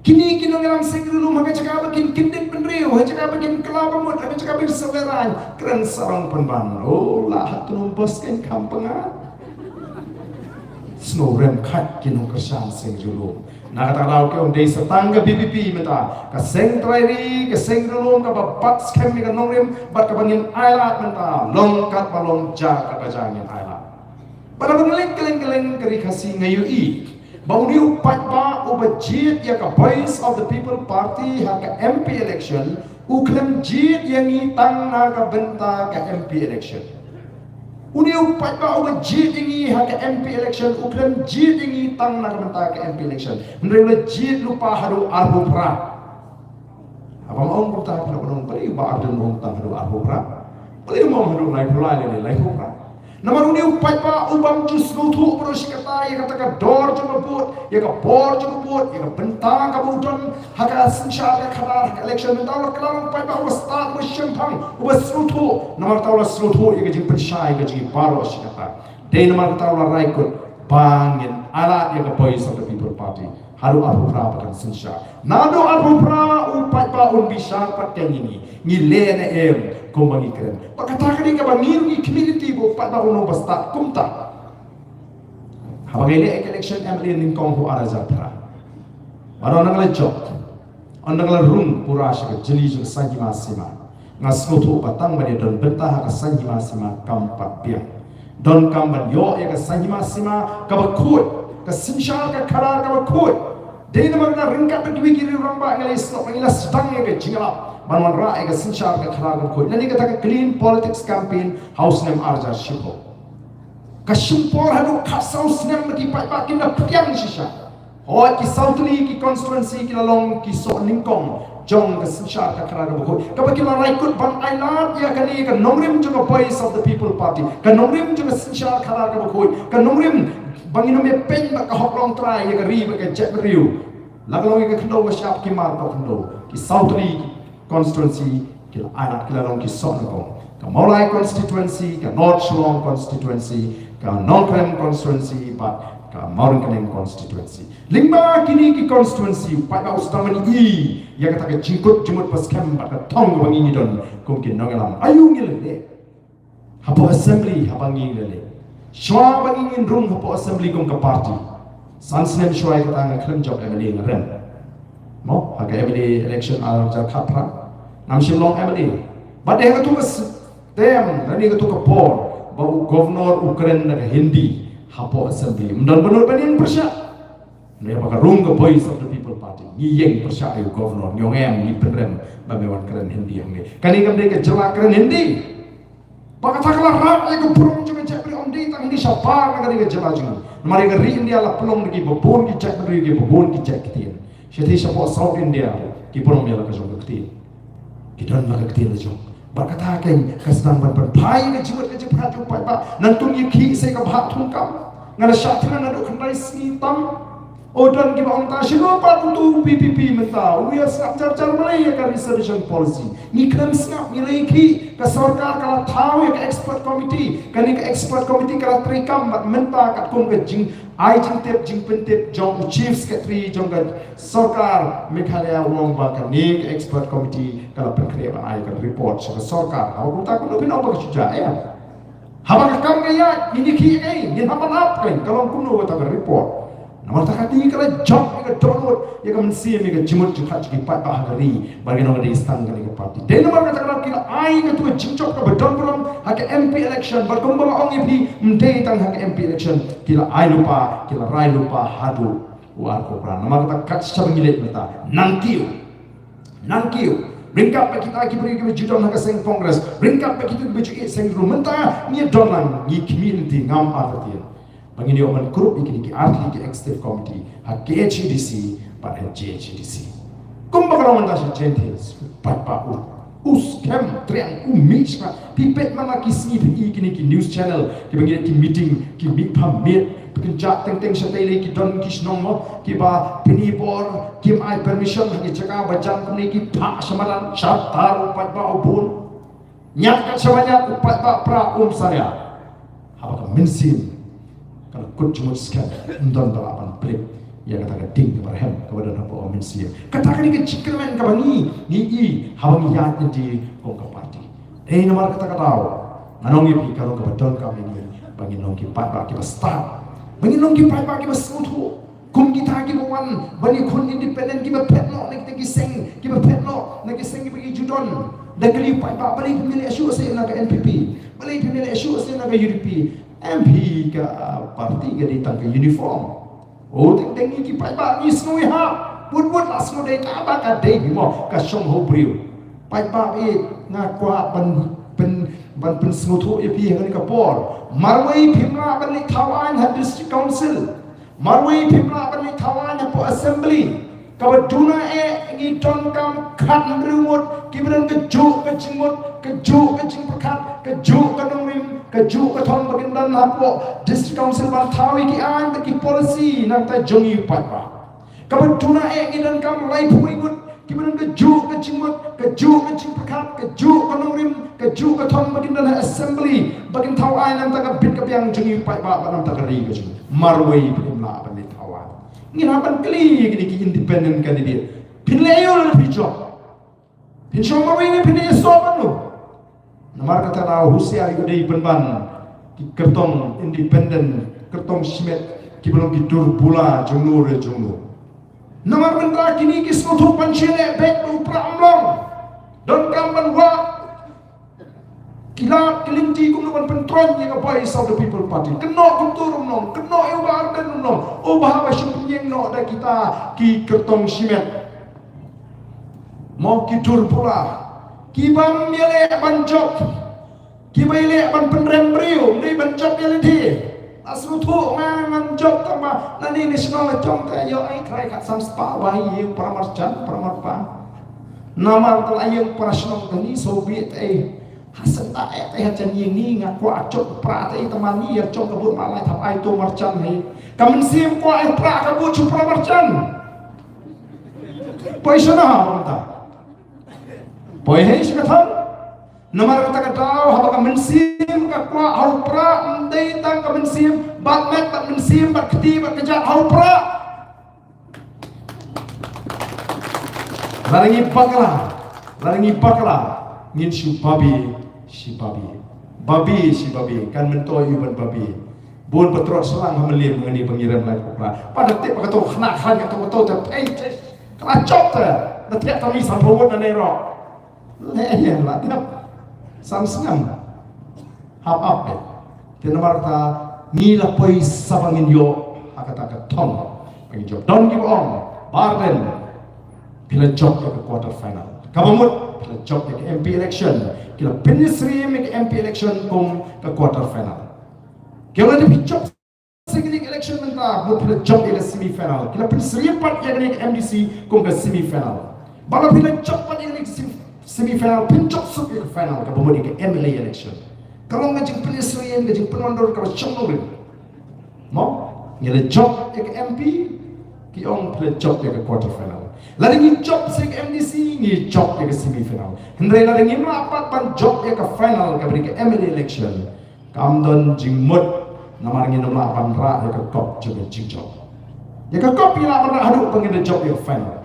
kini kinongelam sengrulum haga cakap kin kindin penriu haga cakap kin kelabamut haga cakap kin severan keren sarang penban oh lah tunung bas kan kampengan snow rem kat kinong kersan sengrulum nah kata lau ke ondei setangga BPP menta ka seng trairi ka seng relung ka babat scam ka nongrim bat ka bangin ailat menta longkat balong ja ka bajangin ailat pada bengeleng keleng-keleng keri kasih ngayu i bau ni upat ba ubajit ya ka Voice of the People Party ha ka MP election uklem jit yang i tang na ka benta ka MP election uni upat ba uba jit ingi ha ka MP election uklan jit ingi tang na kamenta ka MP election menurut jit lupa hadu arbu pra apa mau kita pernah pernah beri ba arden mau tang hadu arbu pra beri mau hadu lai pulai le lai pra nama uni upat ba ubang jus lutu terus kata ya kata ka dor cuma buat ya ka bor cuma buat ya ka bentang ka budon ha ka sinsha ka khadar ka election mentau kelang upat ba was start was champang was lutu nama tahu lah lutu ya ka jing pensyai ka jing baro kata dei nama tahu lah raikut bangin alat ya ka Voice of the People Party haru arbu pra pakan sinsha nado arbu pra upat ba un bisa pateng ini ngile na kumbangi keren pakatakan ni ka bangir ni community bo pat ba uno basta kumta habang ile election MLA ning kong ho ara japra aro nangla jok nangla rung pura sha jeli ju sanji masima ngasmutu batang bani don bentah ka sanji masima kampat piang don kamban yo ya ka sanji masima ka bakut ka simshal ka khara ka bakut dei namang na ringkat ka diwi kiri ramba ngalai snok ngila sedang ya ka jingala banwan ra ega sinchar ka kharagan khoi nani kata ka clean politics campaign house nem arja shipo ka shimpor hadu khasau snem mati pai pa kinda pyang shisha o ki southly ki constituency ki lalong ki so ningkong jong ka sinchar ka kharagan khoi ka ba ki la raikut ban island ya kani ka nongrim jo ka Voice of the People Party ka nongrim jo ka sinchar kharagan khoi ka nongrim bangino me pen ba ka hoklong try ya ka ri ba ka jet riu lagalong ka khndo ba shap ki mar ka khndo ki southly constituency kila anak kila long ki sonko ka Maulai constituency ka North Shillong constituency ka Nongkrem constituency but ka Maurangkenem constituency lingba kini ki constituency pa ka ustamani i ya kata ka jingkut jumut pas kem ba ka tong bangi ni don kumkin nongalam ayu ngile hapo assembly habangi ngile shwa bangi ngin room hapo assembly kum ka party sansnem shwa ka tang klem job MLA ngarem mo ha ka MLA election al jar khapra nam Shillong MLA but dia tu kes tem nani tu ka por bau governor Ukraine na Hindi hapo assembly mdan benur banin persya ne ba ka room ka Voice of the People Party ni yeng persya ayu governor nyong em ni penrem ba mewan keren Hindi yang ni kani kam de ka jela keren Hindi ba ka takla ra ay ka burung cuma cek pri om mending tang ini siapa ngari ke jelajung mari ngari India la pelong lagi babon ki cek ngari ke babon ki cek kitin jadi siapa South India ki pelong dia la ke jong kitin kita nak kitin la jong berkata kan kesenang ban pai ke jiwat ke jephat ju pai ba nan tung yi ki se ka bhat thung kam ngala shat thang na do khandai si tam Odan kita orang sino pa untuk PPP mentau. We are car Malaya ka reservation policy. Ni kan snap miliki ka sarkar kala tahu ka expert committee. Kani ka expert committee kala trikam menta kat kum ka jing ai jing tep jing pentep jong chief secretary jong ka sarkar Meghalaya wong ba ka ni ka expert committee kala prakriya ba ai ka report sa sarkar. Aku tak ko pin apa ka suja ya. Habang kam kaya ini ki ai ni hapan ap kan kalau kuno ta ka report. Namun tak hati kalau job mereka download, ya kan mesti mereka jemut juga jadi patah hari bagi orang di istana mereka parti. Dan nomor kata kalau kita aing itu jingcok ke beton belum hak MP election berkumpul orang ini mendai tang hak MP election kita aing lupa kita rai lupa hadu war kopran. Nomor kata kat secara milik kita nangkiu. Ringkap kita beri judul hak seng kongres. Ringkap kita beri seng rumah mentah ni dolang ni community ngam artian. Bagi orang grup ini arti executive committee, hak HDC, pada JHDC. Kumpa kalau mentah sejentis, papa uskem triang umis, pipet mana kisni ini news channel, kita bagi meeting, kita pamit, pekerja teng setele kita don kisnong, kita penibor, kita ai permission, kita cakap baca kini kita semalam syatar papa ubun, nyatkan semuanya papa pra saya, apa mensim. Kalau kut cuma sekian, entah balapan pelik, ya kata ding kepada hem kepada apa orang mensia. Katakan ini kecikran kabani, ni hawang yat di kongkap parti. Nomor kata tahu, nanong ipi kalau kebetulan kami ni, bangin nong kipat bagi start, bangin nong kipat bagi semutu. Kum kita kita wan, bani kun independen kita petno, nak kita seng, kita petno, nak kita seng bagi judon. Dan kali pak balik pemilih asyik saya nak NPP, balik pemilih asyik saya nak UDP. MP ke parti ke datang ke uniform. Oh, teng iki pai ba ni snoi ha. Put lah semua dai ta ba ka dai mo ka som ho briu. Pai ba ngakwa ban smutu EP ngani ka por. Marwai phimla ban ni thawan ha district council. Marwai phimla ban ni thawan ha po assembly. Kabaduna ngi ton kam khat rumut kibran ke juk ke jingmut ke juk ke jingperkat ke juk ke nomim ke juk ke thon bagin dan hapo district council ban thawi ki an ki policy nang ta jongi patba kabaduna ngi dan kam lai puingut kibran ke juk ke jingmut ke juk ke jingperkat ke juk ke nomim ke juk ke thon bagin dan assembly bagin thawai nang ta ka bit ka biang jongi patba ban ta ka ri ke marwai pimla ban ni thawan ngi hapan kli ki independent candidate pinlayo na pijo pinso mawingi pinay soban lo namar kata na husia ko dei penban ki kertong independent kertong simet ki belum ki dur bula jongno namar benda kini ki smoto panchile bek upra amlong don kamban wa kila kelinti kum ban pentron yang voice of the people party keno kuntur nom keno ewa arden nom o bahwa syunyeng no da kita ki kertong simet mau kitur pula kibang miale ban job kibaile ban penrem brio ni ban job yang di asrutu ngan job tama nani national jong ta yo ai try kat sam spa wahi pramarjan pramarpa nama telayang prasnong tani soviet hasan ta hajan ini ngaku acok pra ta temani ya cong kebut malai thap ai to marjan hai kamen sim ko ai pra kebut chu pramarjan poisona ha Boy hei sikathan nomor kata kau haba ka mensim ka kwa hau pra ndai tang ka mensim bat mat bat mensim bat keti bat kejat hau pra larangi pakla ngin si babi kan mentoi uban babi bon petrol selang memelim mengani pengiram lain kopra pada tip ka to khna khan ka to kala chop ta da tiap tami sampawon na ro yang lah, tidak samsung hap Di nomor ta nila poi sabangin yo akata ton pengjob don give on barben pila job ke quarter final kabamut pila job ke MP election kila penisri ke MP election kum ke quarter final Kaya di job second election menta mo pila job ila semi final. Kila pin seripat yang ni MDC kung ke semi final. Bala pila job pat yang ni semi final pin job sub ke final ka bomodi ke MLA election. Kalau ngajing pin serian ngajing penondor ka chong rin. Mo ngile job ke MP ki ong pila job ke quarter final. Lari ni job seg MDC ni job ke semi final. Hendrai lari ni mapat pan job ke final ka beri ke MLA election. Kamdon jing mut namar ngin nomla pan ra ya ka kop juga jingjo ya ka kop ila pan ra hadu pangin job ya final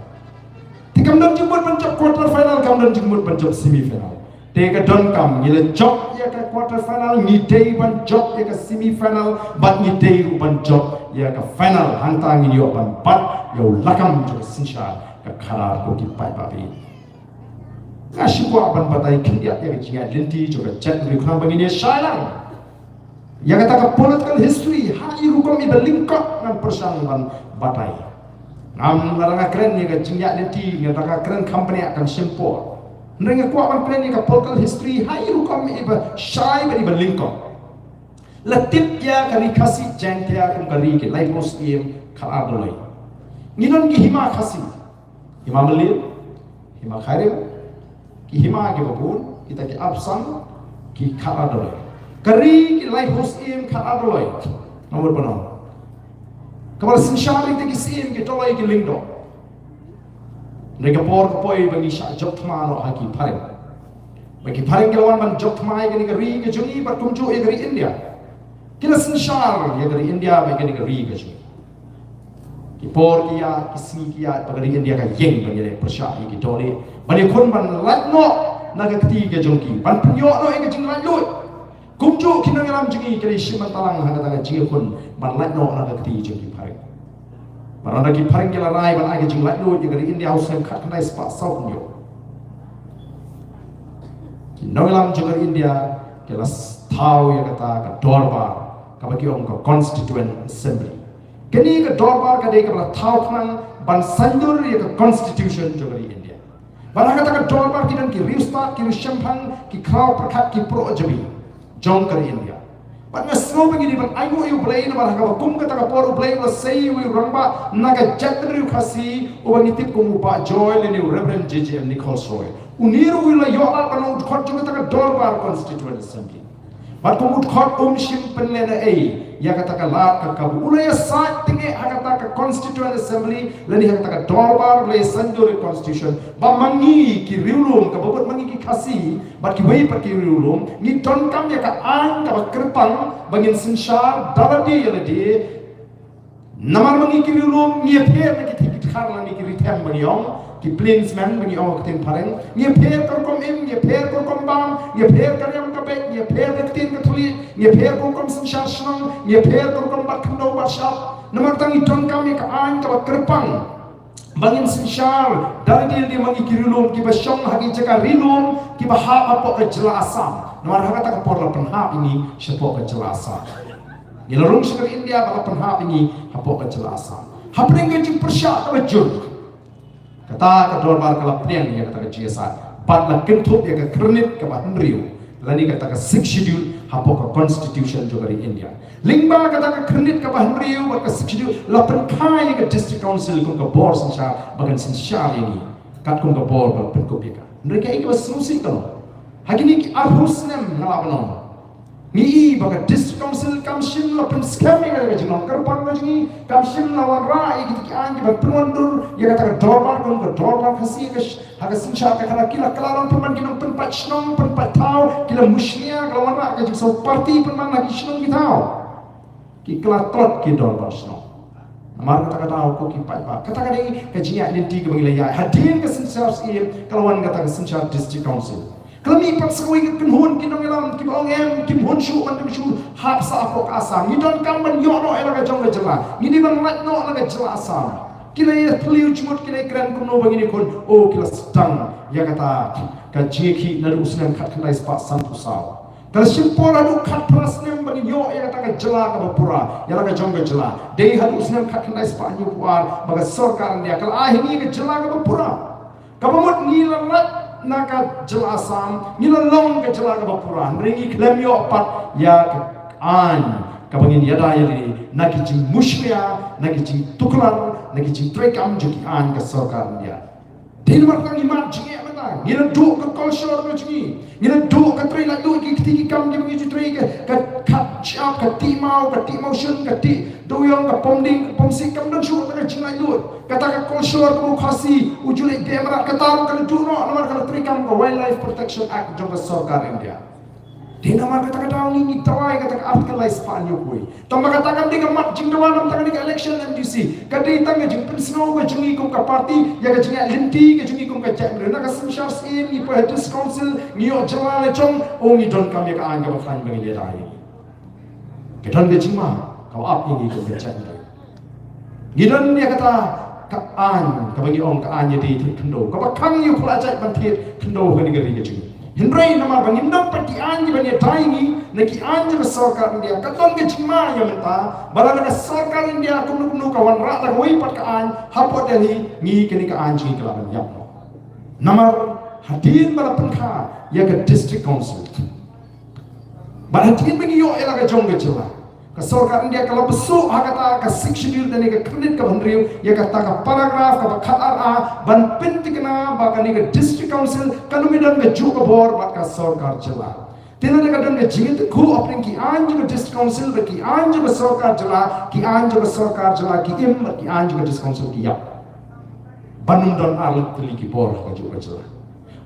tikam don jingmut pan job quarter final kam don jingmut pan job semi final te ka don kam ngile job ya ka quarter final ni day pan job ya ka semi final but ni day pan job ya ka final hantang ni yo pan pat yo lakam juga sinsha ka kharar ko ki pai ba bi ngashiwa pan batai kindia ya jinga linti juga chat ri kham bangini shailang yang kata political history hari hukum iba lingkap dengan persaingan batai. Ngam larang keren ni ka jingyak nanti ngata keren company akan simpor. Nrenga kuat kan keren ni ka political history hari hukum iba syai iba lingkap. Latip ya kali kasih jeng dia kum kali ke life most game kala dolai. Nginon ki hima kasih. Hima melir, hima kharim, ki hima ke babun, kita ki absang, ki kala dolai. Kari ki life host im ka adoloi nomor pano kabar sinshari te ki sim ki toloi ki lingdo nega por ko poi bagi sha job thmano haki phare bagi phare ke lawan ban job thmai ke ni ri ke jungi ba tumju e gari India kila sinshar ye gari India ba ke ni ri ke jungi ki por ki ya ki sini ki ya ba gari India ka yeng bagi le persha ki tole bani khon ban lat no naga kti ke jungi ban pnyo no e ke jing lat lut kumju kinang alam jingi kali shiman talang hanga tanga jingi kun ban lat no na kati jingi pare baranda ki pare ngela rai ban age jing lat no jingi India house sem khat kanai spa south nyo kinang alam jingi India kala thau ya kata ka dorba ka baki ong ka constituent assembly kini ka dorba ka de ka thau khang ban sandur ya ka constitution jingi India ban kata ka dorba kinan ki rista ki shampang ki kraw prakhat ki pro jabi jong kari India. But na snow begini ban ayu yu play na ban ka kum ka ta por play na say yu rangba naga jatri khasi o ban tip kum ba joy le ni Reverend JJ Nichols Roy. Uniru wi la yo la ban khot ju ta ka Dorbar Constituent Assembly. But kum khot shim pen le na ei ya ka ta ka la ka ulay sa tinge ha ka ka Constituent Assembly le ni ha ka ta ka Dorbar le Sanjur Constitution ba mangi ki riulum ka bobot mangi ki khasi bat ki wei pat ki riulum ni ton kam ya ka an ka kerpang bangin sinshar daladi ya di namar mangi ki riulum ni phe na ki thik khar la ni ki ritem baniong ki plainsman bani ong tin pareng ni phe kor kom im ni phe kor kom bam ni phe karyam ka be ni phe ka tin ka thuli ni phe kor kom sinshar shnong ni phe kor kom bat khndo bat shap namar tangi ton kam ya ka an ka kerpang bangin sinshar daladi di mangi ki riulum ki ba shong hagi jaka rilum ki ba ha apo ka jelasam namar ha ka por la penha ini sepo ka jelasam ni lorong sekar India ba penha ini apo ka jelasam hapring ke jing persya ka bajur kata ka dorbar kala plian ya kata ka GSI pat la kentup ya ka kernit ka ba hendriu lani kata ka 6 schedule hapo ka constitution jo dari India lingba kata ka kernit ka ba hendriu ba ka 6 schedule la pen kai ka district council ko ka bor sansa bagan sansa ini kat ko ka bor ba pen ko pika mereka iki ba solusi kalo hagini ki arhusnem ngalabno ni baga district council kamshin la pen scam ga ga jino karpang ga jini kamshin la wara iki ki angi ba prondur ya kata ka dorbar ko ka dorbar khasi ga haga sincha ka kana kila kalaran peman kinong pen pachnong pen patau kila mushnia ga wara ga jik so party peman lagi shnong kitau ki kala tot ki dorbar shnong amar kata kata ko ki pai ba kata kata ni ka jinya identity ga bangila hadin ka sincha kalawan kata ka sincha district council kami pat sekoi ke penhun kinong elam ki bong em ki mohon shu man shu hap sa apok asa ni don kam ban yo no era ga jong ga jela ni di ban lat no ga jela asa kila ya pliu chmut kila kran kuno bangini kon o kila stang ya kata ka jeki na usnan khat khnai spa santu saw kala simpora du khat prasnem bani yo ya kata ga jela ka bapura ya ga jong ga jela dei hal usnan khat khnai spa nyu war baga sarkar dia kala ahini ga jela ka bapura kabamut ni lat naka jelasam nila long ke jela ka bapuran ringi klemyo pat ya an kabangin yada yali nagi jing mushria nagi jing tuklan nagi jing trekam juki an ka sarkar India din martang iman jinge mata ngina do ka culture no jingi ngina do ka tre la do ki tiki kam jingi ju tre ka cha ka timau shin ka ti do yong ka pomding pomsi kam no chu ka jingai do kata ka culture ko khasi ujule gemra kata ka do no amar ka tre kam ka wildlife protection act jo ka sarkar India din amar kata ka ngi tawai kata ka article Spanyol koi tamba kata ka ding mat jing dawan am tanga ka election MDC ka dei tanga jing pensno ka jingi ko ka party ya ka jinga linti ka jingi ko ka chamber na ka simshar sim ni pa headers council ni o jawale chong o ni don kam ya ka anga ba fan bang ye dai ke don ke jingma ka ap ni ko ka chamber ni don ya kata ka an ka bagi ong ka an ye di thndo ka ba khang yu phula chai ban thit thndo ka ni ga ri ke jingi Hindrai nama bangin dapat di anji bani taingi neki anji besarkar India katong ke cima yang menta balana besarkar India kunu kawan rata koi pat ka an hapot dali ngi kini ka anji kelaban yapno namar hadin bala penkha ya ke district council bal hadin bagi yo ela ka jong ke jela ka sarkar India kalau besuk hakata ka section dan ke kredit ka bandriu ya ka ta ka paragraph ka khatar a ban pentikna ba ka ni ke district council kalau midan ke ju ka bor ba ka sarkar jela tena ka dan ke jingit khu apne ki anj ke district council ba ki anj ke sarkar jela ki anj ke sarkar jela ki im ki anj ke district council ki ya banum don alat tili ki bor ka ju ka jela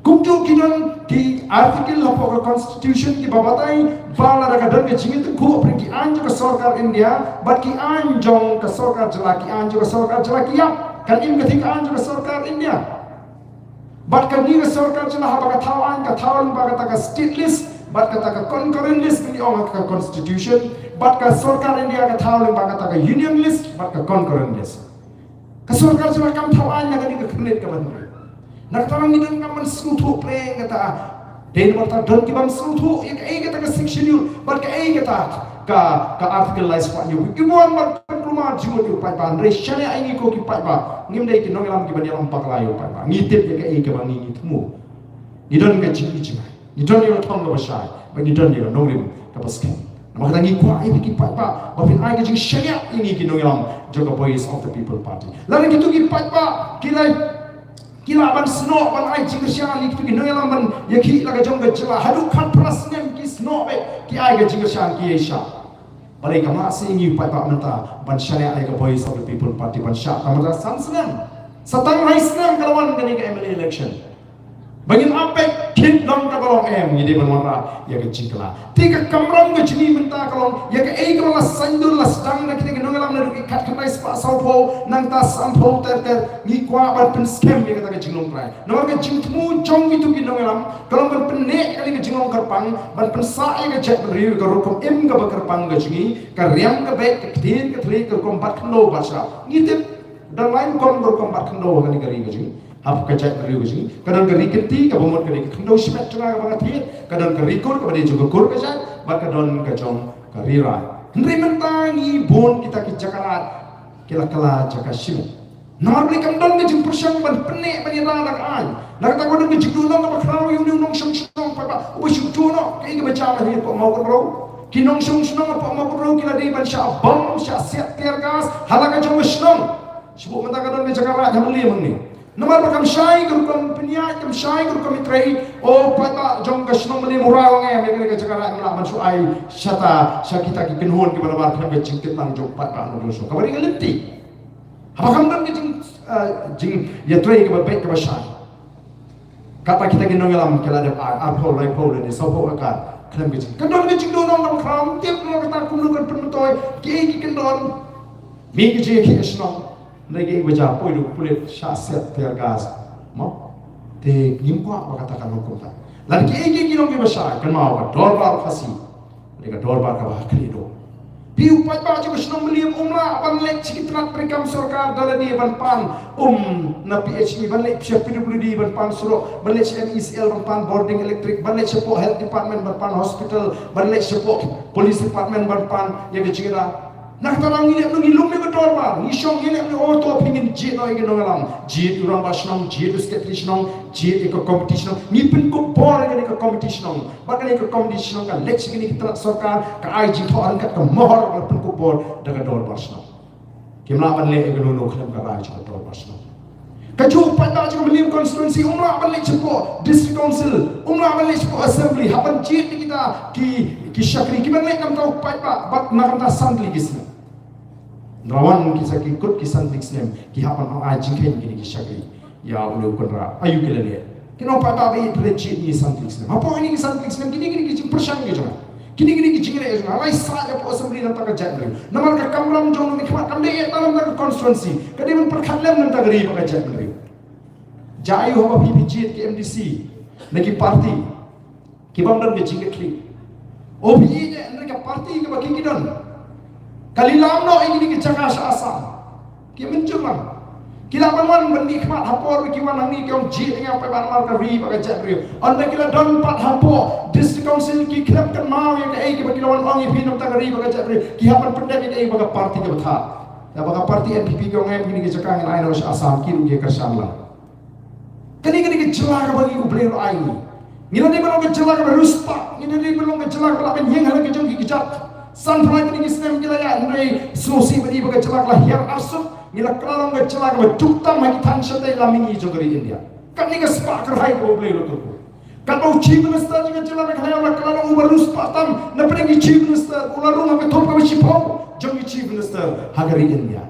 kumju kidan ki article of our constitution ki babatai bala daga dan ke jingit khu apne ki anj ke sarkar India ba ki anjong ke sarkar jela ki anj ke sarkar jela ki ya kan im ke anj ke sarkar India bat kan ni ke sarkar jela ha ba ka thawan ka thawan ba ka ta ka state list bat ka ta ka concurrent list ni ong ka constitution bat ka sarkar India ka thawan ba ka ta ka union list bat ka concurrent list ka sarkar jela kam thawan ya ka ni ka khnit ka ban naktarang ni dan kaman sutu pre kata den warta don ki bam sutu ek kata ka section yu bat ka kata ka article lais pa yu ki buan mat pluma jigo yu pa ban re shane ai ni ko ki pa ba ngim dai ki nongalam ki ban yalam pak la yu pa ba ngi tip ya ka ba ngi tumu ni don ka jingi jinga ni don yu thong ga ba ba ni don yu nonglim ka paske makata ngi kwa ai ki pa ba fin ai ki jing shane ini ki nongalam joga boys of the people party lalu ki tu ki pa ba ki lai kila ban snow ban ai jing siang ni ki nongalam ban yakhi laga jong ga jela hadu khat pras nem ki snow be ki ai ga jing siang ki esha balai ka ma singi pa pa menta ban shane ai ga boys of the people party ban sha kamata sansnam satang hai snam kalawan kani ka MLA election bangin apek kit dong ka balong ni de ban wara ya ga jingla tika kamram ga jini menta kalong ya ga ei kala sandur la stang na ki nongalam na ki khat khanai spa sau pho nang ta sam pho ter ni kwa ban pen scam ya ga jinglong trai no ga jingmu jong itu ki nongalam kalong ban pen ne kali ga jinglong karpang ban pen sa ai ga jet riu ga rokom im ga bakarpang ga jingi ka riam ga be ka tin ka thri ka kom bat khno ba sa ni te dan lain kom ga kom bat khno ga ni ga ri ga jingi hap ka chat riu ga jingi kadang ga riketi ka bomot ka ni khno simet tra ga ba thi kadang ka rikor ka ba juga kur ka chat ba ka don ka jong ka rira ndri menta ni bon kita ki jakarat kila kala jaka sim namar beli kam don ga jing persang ban pene ban ira dak an la ka ta ko don ga jing do no ba khraw yu nong shong shong pa ba u shu do no ke ga ba cha ni ko mau ko ro ki nong shong shong pa mau ko ro kila dei ban sha bom sha siat tiar gas halaka jong shong sibu menta ka don ga jakarat hamli mang ni namar bakam shai gurkom penya kam shai gurkom itrei o pata jong gasno mali mural nge me ke jagara mala man su ai shata shakita ki kinhon ki barabar kham ke jingkit nang jong pata no so kabari galenti habakam dan ki jing ya trei ke baik ke shai kata kita ki nongalam kala de a pho lai pho ni so pho ka kham ke jing kadon ke jing do nong kham tiap no kata kum no kan pentoy ki kendon mi ki je ki esno lagi baca poin kulit syasiat tergas, mau te gimpa katakan hukum tak. Lagi egi kinong ke besar kan mau dorbar fasi, mereka dorbar kawah kelido. Piu pai juga senang beliau umlah ban lek cikitrat perikam sarkar dalam di ban pan na PhD ban lek siap PWD ban pan surok ban lek MECL ban pan boarding electric ban lek support health department ban pan hospital ban lek support police department ban pan yang kecira Nak tarang ini nung ilum ni betul ba. Ni syong ini ni auto pingin jit oi ke nong alam. Jit urang basnong, jit ustetrisnong, jit eko competition. Ni pun ko bor ke eko competition. Bahkan eko competition kan leks ni kita sorka ka IG to an kat ka mohor pun ko bor daga dor basnong. Kimla ban le eko nung khlem ka IG ka dor basnong. Kaju pada juga melim konstituensi umrah balik cepo district council umrah balik cepo assembly hapan jit kita ki syakri ki balik kam tau pai pa bak nakam ta sandli kisna rawan kisah ki ikut ki sandli kisna ki hapan au aji khen ki syakri ya ulu konra ayu kila le kino pa ta be jit ni sandli kisna apa ini ki sandli kisna kini ki persang ge jona kini ki jingre ge jona lai sa ya po assembly nan ta ka jat le namal ka kamram jong ni khmat kam de talam ta constituency kadi men perkhalam nan ta gari pa ka jat le Jayu haba PPG ke MDC nagi parti kibam dan gejing klik OPE je nagi parti ke bagi kidan kali lamno ini ke jaga asa ki mencuman kila banwan bendi khmat hapor ki wan ni ke om ji dengan apa ban ka ri ba ka ri anda kila don pat hapo district council ki klap kan mau yang ke bagi lawan ong ipin ta ri ba ka ri ki hapan pendek ke ba parti ke betha ya ba parti NPP ke ngem ni ke jaga ngai no asam ki ru ke kasam kini ke celaka bagi ubler ai ngina ni belum ke celaka beruspa ngina ni belum ke celaka lapen yang hala ke jong ki kijat san prai ni islam kila ya ndai sosi bagi ke celaka lah yang asuk ngila kalong ke celaka betukta magi tan sate lamingi jogari India kan ni ke spa kerhai ko ubler tu kan bau chief minister juga celaka kaya la kalong beruspa tam na pergi chief minister ular rumah ke top ka sipau jong chief minister hagari India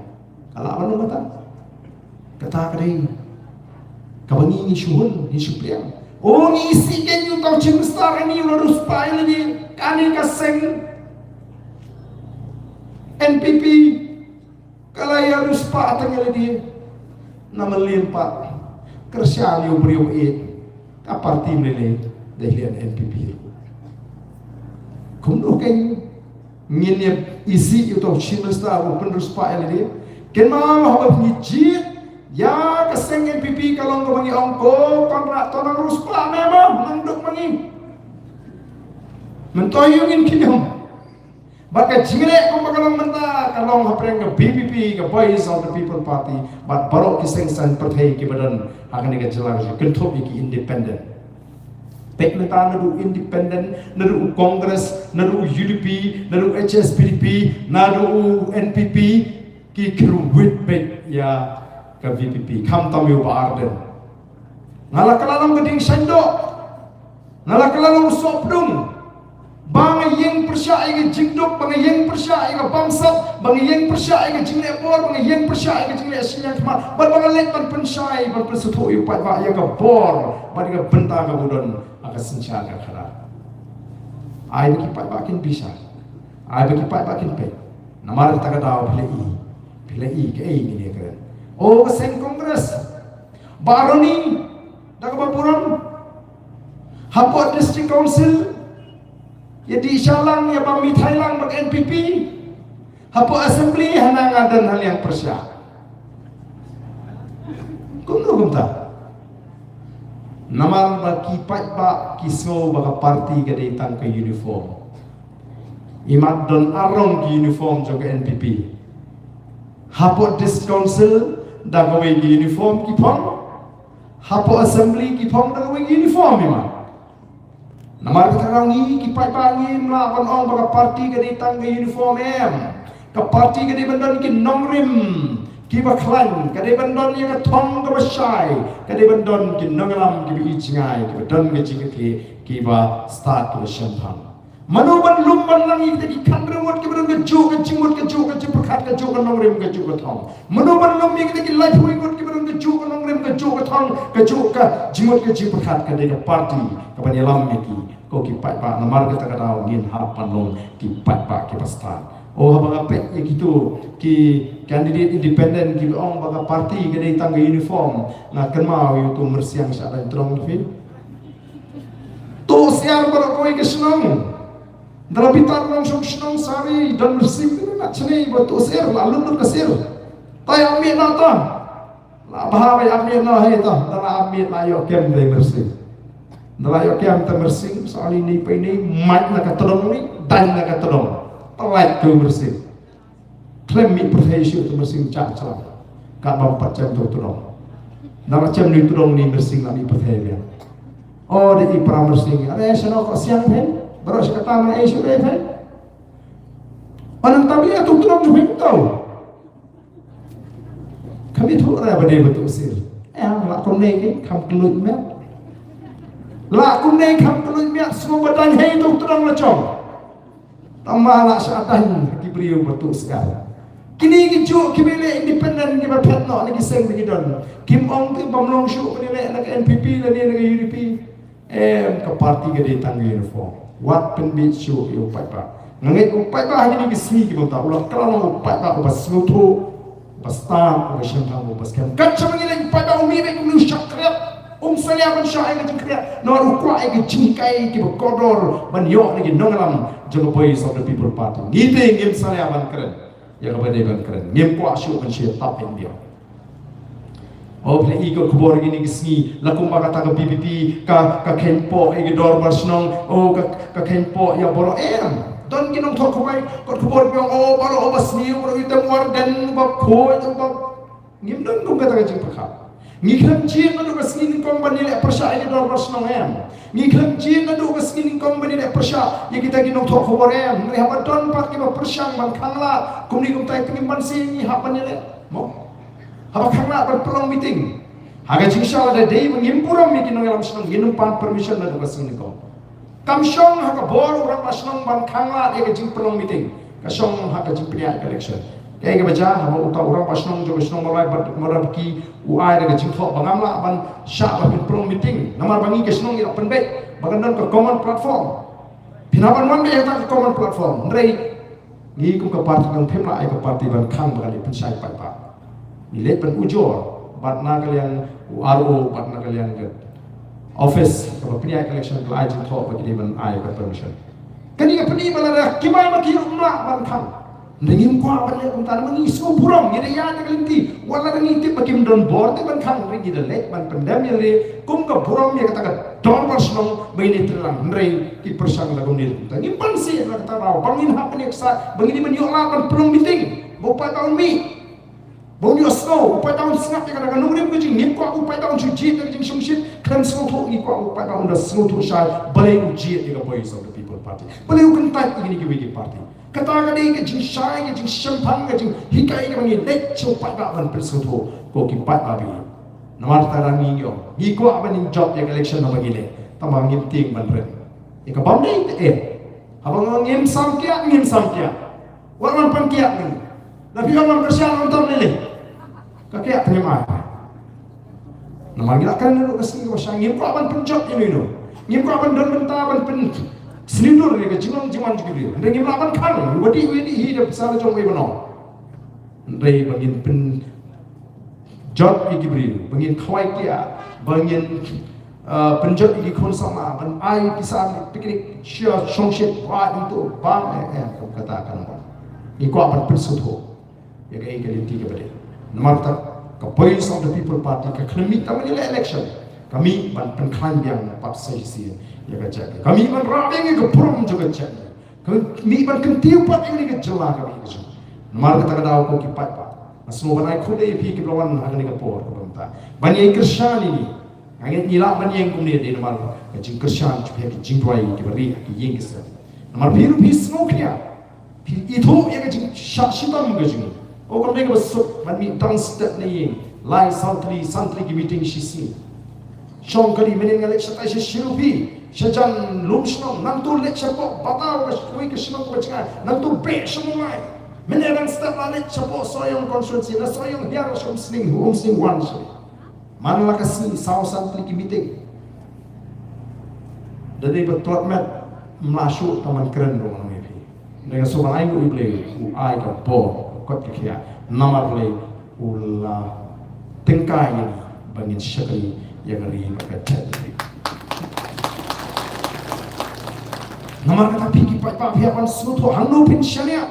kala anu mata kata kadai kawangi ni syuhun ni syupriang oh ni isi kan you tau cimstar ni lurus pai lagi kani kaseng NPP kalau ya lurus pa tanya lagi nama limpat kersyali ubriu ka parti mele dahlian NPP kundo kan ngine isi you tau cimstar open lurus pai lagi ken mau habab ni jit ya keseng NPP kalau ngomong bagi ongko kontrak tonang ruspa memang nanduk mangi mentoyungin kinyong baka jingre ko bakalang menta kalau hapreng ke BPP ke Voice of the People Party bat barok kiseng san perthai ki badan akan ke jelas kenthop ki independent pek meta nadu independent nadu Congress nadu UDP nadu HSPDP nadu NPP ki kru wit pek ya ke VPP kam tamu ba arden ngala kalalang geding sendok ngala kalalang sopdung bang yang persya ke jingduk bang yang persya ke bangsat bang yang persya ke jingle bor bang yang persya ke jingle sinyang khmat bang lek ban pensai ban persutu yu pat ba ya ke bor ban ke benta ke budon aka sencha ka khara ai ki pat ba kin bisa ai ki pat ba kin pe namar ta ka daw philei ke ai ni ke oh keseng kongres baru ni dah kebapuran hapot district council ya di Isyalang ya bami Thailand bag NPP hapot assembly hanang adan hal yang persya kumta namal baki pat ba kisno baga parti gade tang ke uniform imat don arong ki uniform juga NPP hapot district council dah gawe uniform ki pom hapo assembly ki pom dah gawe uniform memang namar kata ni ki pai bangi melawan orang baka parti ke ditang ke uniform ke parti ke di bandon ki nongrim ki baklan ke di bandon yang thong ke basai ke di bandon ki nongalam ki bi jingai ki bandon ke jing ki ba start ke champagne manuban lumban langi kita kandremot ke berang keju ke perkat keju ke nongrem keju ke thong manuban lum yang kita life wingot ke berang keju ke nongrem keju ke thong keju ke jimot keju perkat ke deka parti ke banyalam ki ko ki pat pa namar kita kadau ngin harapan long ki pat pa ki pastan oh baga pet ya gitu ki candidate independent ki ong baga parti ke deka tang uniform na kenmau yu tu mersiang sa dan trong fi to siar bar ko ke senang dalam bitar nang senang sari dan bersih nak cene batu ser lalu tu kasir tay ambil na ta la bahawa ambil na he ta dara ambil na yo kem de bersih dara yo kem ta bersih soal ini pe ini mat na ka todong ni dan na ka todong pelat ke bersih klaim mi protection tu mersing cak celah kat bampat jam tu tudong nama jam ni tudong ni mersing nak mi protection oh dia ipra mersing ada sana kok siang hen baru sekata mana isu deh hen orang tabiat tu tudong tu tahu kami tu ada benda betul sih lak kunai ke kam kelut mek lak kunai kam kelut mek semua badan hei tu tudong lecong tambah lak syaitan kibriu betul sekali kini kicu kibele independen ki berpet no lagi seng lagi don kim ong tu bamlong syu penilai nak NPP dan nak UDP ke parti ke datang uniform wat pen bit syu yo pai pa ngai upai ba hanya ni sni ki bota ulah kalau upai ba bas nutu bas ta bas sham bas kam kacha mangile upai ba umi be kum syak kriat salia ban syai ke kriat no ukwa ke jingkai ki kodor ban yo lagi nongalam jogo boys of the people party ngite ngim salia ban keren yang kepada ban keren ngem kwa syu kan syu tap in dia oh ple iko kubor gini kisni lakum ba kata ke PPP ka kenpo e dor barsnong oh ka kenpo ya boro don kinong thok khoi kot kubor biong oh baro basni boro itam war dan ba khoi to ba ngim don kum kata ke jing pakha ngiklam chi na do basni ni kom banile persya e dor barsnong ngiklam chi na do basni ni kom banile persya ye kita kinong thok khobor re ha don pat ki ba persyang ban khangla kumni kum tai kum ban si ni ha banile mo ha khangla ban prong meeting haga jingsha ada dei ngim puram mi kinong lam snong ginum pan permission na do basni ni kom kam shong ha ka bor orang basnong ban khangla ye jing prong meeting ka shong ha ka jing pria election kaya ke baca ha uta orang basnong jo basnong malai marab ki uai de jing thok bangamla ban sha ba prong meeting namar bangi ke snong ira penbe bagandan ke common platform pinaban man be ta common platform rei ngi ku ka parti kan phemla ai ka parti ban khang ba ni pensai pa pa ni le pen ujor bat na kalian uro bat na kalian ke office ka pria election ke ai jing thok ba ki ban ai ka permission kani ka pani bala kimai ma ki umla ban khang Nengim kwa balik untan mengi semua burung ni dia ada kelinti wala ngi tip bakim don bor te ban khang ri de lek ban pendam ye le kum ka burung ye kata ka don barsnong begini terang ndrei ki persang lagu ni tangim ban si la kata raw bangin ha pen eksa begini men yo la ban pelong meeting bopa taun mi bong yo snow bopa taun snap ye kata ka nungrim ku jing nim kwa bopa taun juji te jing shungshit kan snow tho ni kwa bopa taun da snow tho sha balai uji ye ka boys of the people party balai ukun tat ini ki wiki party kata kadi ke jing shai ke jing shampang ke jing hikai ke bangi lek chopat ba ban persoto ko ki pat abi namar tarami yo gi ko abaning job ya election na bagile tamang ngim ting ban ren e ka bam dei te abang ngim sam kia wa man pan kia ni la pi man persian on tam lele ka kia terima namar gila kan lu kasing ko sang ngim ko aban pen job ini no ngim ko aban don benta ban pen Selindur ni ke jinong jiman juga dia. Ndai ngelapan kan, wadi hidup sana jom ibono. Ndai bangin pen job iki beri, bangin khawai kia, bangin penjot iki kon sama, ban ai pisah piknik share shongship wa itu bang aku katakan bang. Iko apan persuto, ya ke linti ke bade. Nomor tak ke Voice of the People Party ke kami tamu nilai election. Kami ban penklan yang pat sesi. Ya kacak. Kami ban rabeng ke purum juga cak. Kami ban kentiu pat ini ke jelah kami ke. Nomor kata kata aku kipat pak. Semua ban ai khudai pi ke lawan hang ni ke por ke banta. Ban yang kersan ini. Angin ilak ban yang kumni di nomor ke jing kersan cepet ke jing dwai ke beri ke yang ke. Nomor biru pi semua kaya. Itu yang ke jing syitam ke jing. Oh kan mereka besuk ban mi tang step ni. Lai santri ke meeting sisi. Shong kali menin ngalek satai shirupi. Syajan lumsnong nantu lek siapa batau kui ke sinong ke cengai nantu be semua menerang step lek siapa soyong konstitusi na soyong hiar sning wan so mana la kasih sausan tri meeting dari betul mat masuk taman keren dong ni dengan soal ai ku play u ai ka bo kot ke kia nama play ula tengkai ni bangin syakri yang ri ka chat Namar kata pergi pak pihak pan semua hangno pin syania,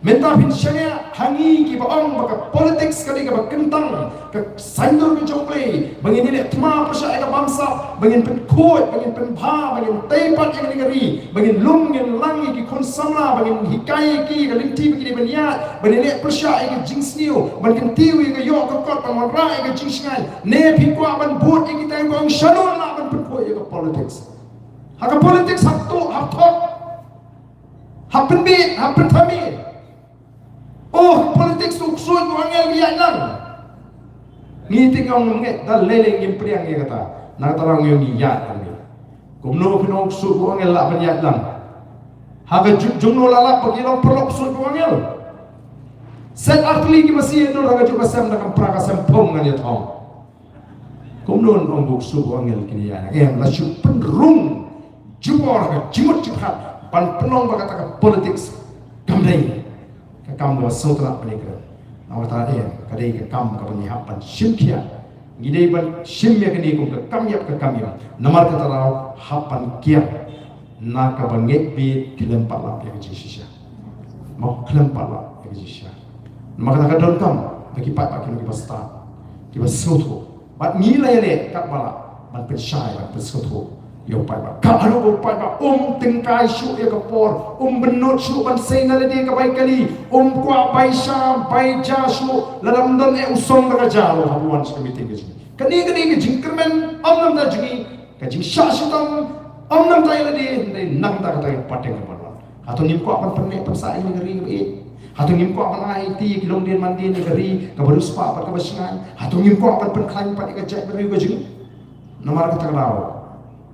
menta pin syania hangi ki ba ong ba politics kali ka ba kentang ka sandur ke jomple bangin ni tma persya ka bangsa bangin pen khoi bangin pen bha bangin tepat yang negeri bangin lung yang langi ki konsamla bangin hikai ki ka linti ki bania bangin ni persya ki jingsniu bangin tiwi ka yo ka kot pang rai ka jingsngai ne phikwa ban bot ki tang kong shalon la ban pen khoi ka politics haka politics hak thok hak pen bit hak pen thami oh politics tu suit ko angel biya lang ngiting ang nget dal leleng yung priang ya kata natarang yung iya kami kumno pinong suit ko angel la biya lang haga jumno lala pag ilong perlok suit ko angel set artli ki masih no haga juga sam na praka sam pom ngani thong kumno ang buk suit ko angel kini ya em la suit penrung jubor haga jimut jiphat pan penong ba kata politics kamdai kam do sotra panikra nawata kadai ka kam ka bani hapan shimkhia ngidei ban shimya kani kum ka kamyap namar ka tarau hapan kia na ka banget bi kilem pala ya jisha mau kilem pala ya jisha maka ka don kam bagi pat pak ki basta ki basotho bat ngila yale ka bala ban penshai ban pesotho yo pai ba ka anu pai ba tingkai syu ya kapor benut syu ban sei na dia ka bai kali kwa bai sham bai ja syu lalam dan usong ka jalo habuan sekamiting ke kani ke jingkermen nam da jingi ka jing sha sitam nam da yale dia nang da ka pateng ka ban atau nim ko apan penne pasai ni ngeri ngi atau nim ko apan ai ti kilong den mandi ni ngeri ka baru spa ka basingan atau nim ko apan pen klan pat ka jai beri ka jingi nomor ka tagrao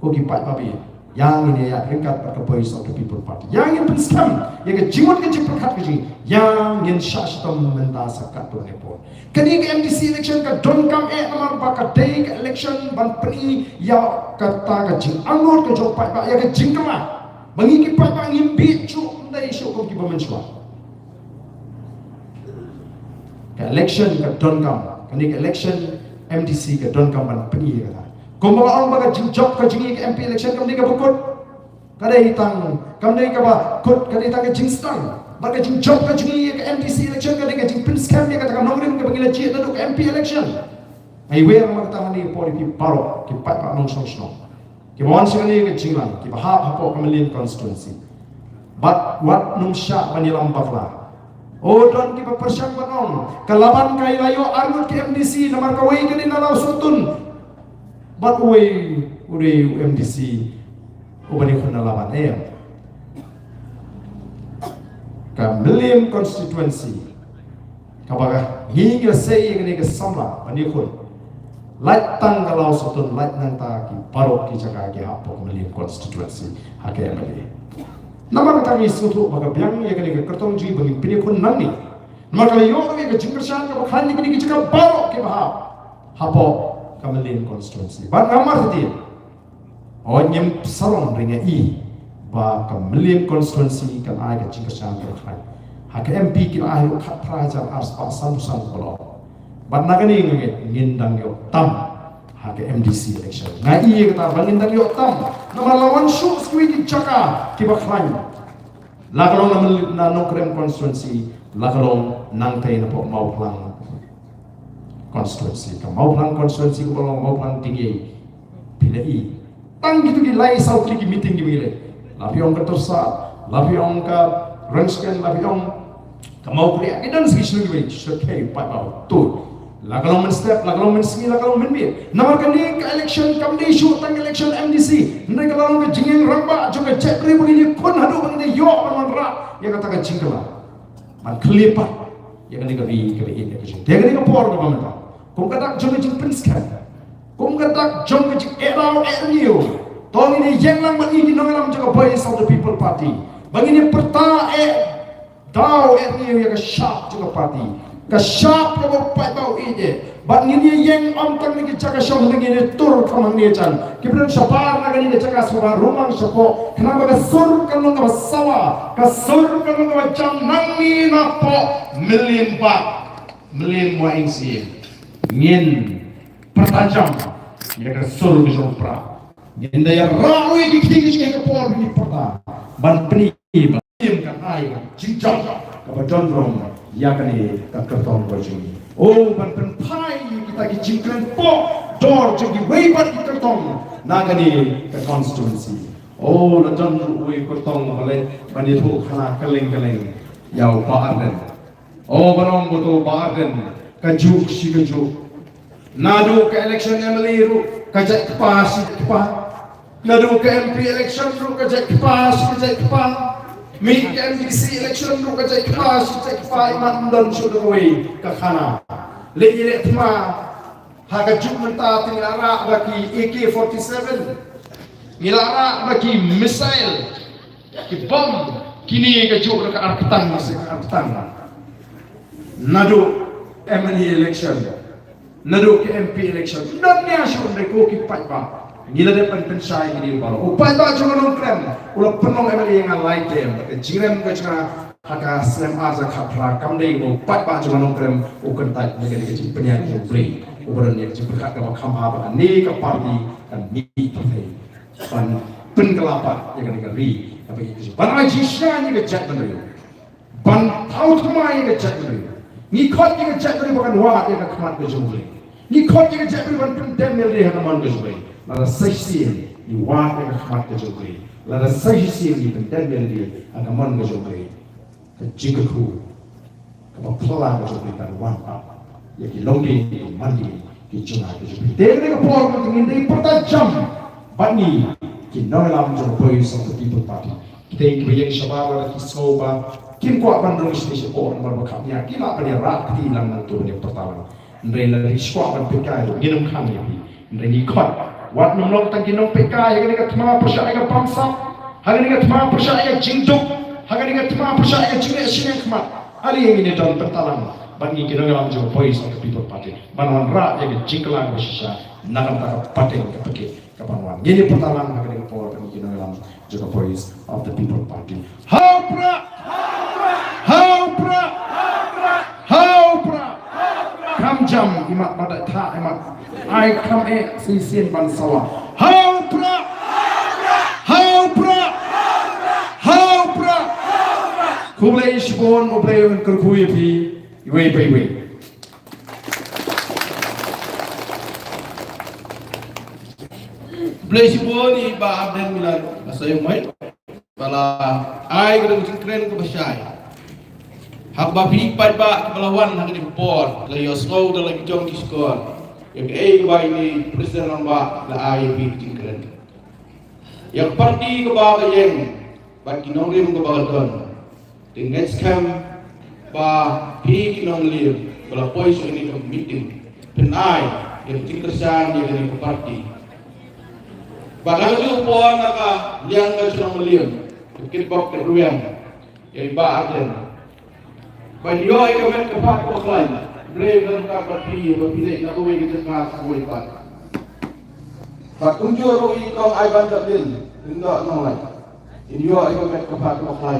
Kogi Pak Babi yang ini ya ringkat pada Voice of the People Party yang ini penskam yang ke jimut ke ciprakat ke jing yang in syastam mentasakat tu nepon kini ke MDC election ke donkam nomor baka day ke election ban peni ya kata ke jing angot ke jok Pak Pak ya ke jing kemah bangi ke Pak Pak ngimbi cuk ndai syuk kogi pemensua ke election ke donkam kini ke election MDC ke donkam ban peni kata Kumpul orang baga job ka jingi ke MP election kam ka bukut kadai tang kam ka ba kut kadai tang ka jingstang baga job ka jingi ke MDC election kadai ka jing pins kam dia kata kam nongrim ka bangila chi na ke MP election ai wer ma kata mani poli pi paro ki pat pa nong song song ki bon sekali ke jinglan ki ba ha po kamelin constituency but what num sha banilam bakla don ki ba persyang banon kalaban kai layo arut ke MDC namar ka wei kadai na law sutun But we MDC ubani khuna laban Kamilium constituency kabaga ngi sei ngene ke samla bani khun light tang kalau sutun light nang ta ki parok ki jaga ki hapo Kamilium constituency hake amali namar ta mi sutu baga byang ye ngene ke kertong ji bani pini khun nang ni namar ka yo ke jingkersan ka khan ni ki jaga parok ki ba hapo Kamilium constituency. Ban ngamar tadi. Nyem sarong ringa i ba Kamilium constituency kan ai ka jingkersan ka khan. Hak MP ki ai ro khat praja ars pa sam bolo. Ban nagani ngindang yo tam hak MDC election. Ngai kata bangindang yo tam. Nama lawan shu skui di Jaka ki ba khan. Lakalong na Nongkrem constituency, lakalong nang tay na po mauplang constituency ka mauplang constituency ko balong mauplang tinggi pilai tang gitu ki lai south ki meeting di bile lapiong ka torsa lapiong ka ransken lapiong ka mau kriya kidan sigi sulu gi okay pa ba tu lagalong men step lagalong men sigi lagalong men bi namar kani ka election kam di shoot tang election MDC ndai ka balong ka jingeng ramba juga cek ri begini kon hadu begini yo man ra ya kata ka jingkala man klipa ya kani ka bi ka bi ka jing ya kani ka por ka pamata kung kadak jom jing prinskan kung kadak jom jing erau erniu tong ini yang lang mani di nongalam jaga Voice of the People Party bangini perta dau erniu ya ka sharp jaga party ka sharp ko pai bau ide bangini yang tang ni jaga syam ngini tur kamang ni chan kibran sabar na gani jaga sabar rumang sapo kenapa ka sur kan ka sawa ka sur kan ka jam nang ni na po million mo ingsi ngin pertajam ya ka sur ke sopra ngin daya rawi di kiki ke por ni pota ban pni tim kan ai jinjang ka badon rom ya kan ni tak kertong berjungi. Oh, ban pai kita ki jingkren po dor jadi weibat ki kertong naga ni ke constituency. Oh, lajan ui kertong boleh bani tu khana keleng yau baarden. Oh, banong boto baarden kajuk si kajuk. Nadu ke election MLA ru kajak kepas nadu ke MP election ru kajak kepas Mid MDC election ru kajak kepas iman dan sudawai kakana. Lele tma haga juk menta tinara bagi AK-47 milara bagi missile ki bom kini kajuk ke arktan masih arktan. Nadu MLA election nadu ke MP election dan ni asyur mereka kipat ba gila depan pensai gini baru upai ba cuma nongkrem ulah penuh MLA yang lain dem jingrem ke cuma haka slam aza kapra kamdei upai ba cuma nongkrem ukan tai negeri kecil penyanyi play uberan yang kecil berkat ke kam apa ni ke parti dan ni partai pan pengelapa yang negeri tapi itu pan aji syanya ke jat negeri pan tahu kemai ke jat negeri ni kot yang cek dari bukan wah yang kemat ke jumlah. Ni kot yang cek dari bukan pendem yang dia kemat ke jumlah. Lada sahih ni wah yang kemat ke jumlah. Lada sahih ni pendem yang dia kemat ke jumlah. Kejikaku, kepelan ke jumlah dan wah yang dilonggi, mandi, dijumlah ke jumlah. Dia ni kepol dengan dia pertajam. Bani, kita dalam jumlah sama people party. Kita ingin bayang syabab lagi soba. Kim kuat bandung istri orang berbakatnya kila pada rak tilang nantu yang pertama. Mereka dari sekolah PK itu minum kami. Mereka ikut. Wat nomlong tangki nom PK yang ini ketema percaya bangsa. Hari ini ketema percaya jinduk. Hari ini ketema percaya jingek sini kemat. Hari ini dalam pertalang. Bagi kita dalam jauh polis atau people party. Banuan rak yang jingkelang bersisa. Nakam tak pating kepekit kepanuan. Ini pertalang hari ini polis bagi kita dalam jauh polis of the people party. Haupra. Jam imat pada tak imat I come sisian bansawa haupra kublai shibon kublai kerkuyi pi iwe Blay shibon ni ba abden milan asay mai bala ai gedung keren ke besai Habba pipat ba kepelawan nak di bor la yosgo da lagi jong di skor yang ai ba ini presiden lamba la ai bi tingkren yang parti ke ba yang ba kinong rim ke ba don dengan scam ba pi kinong lim bala pois ini ke meeting penai yang tingkersan yang dari parti ba lalu po naka liang ke kinong lim kitbok ke ruang yang ba aden Bagi yo ay kamen kapat ko klay, brave lang ka pati mapili na uwi kita ka sa uwi pa. Pag kung yo ro ikaw ay banda din, hindi nolay. Inyo ay kamen kapat ko klay.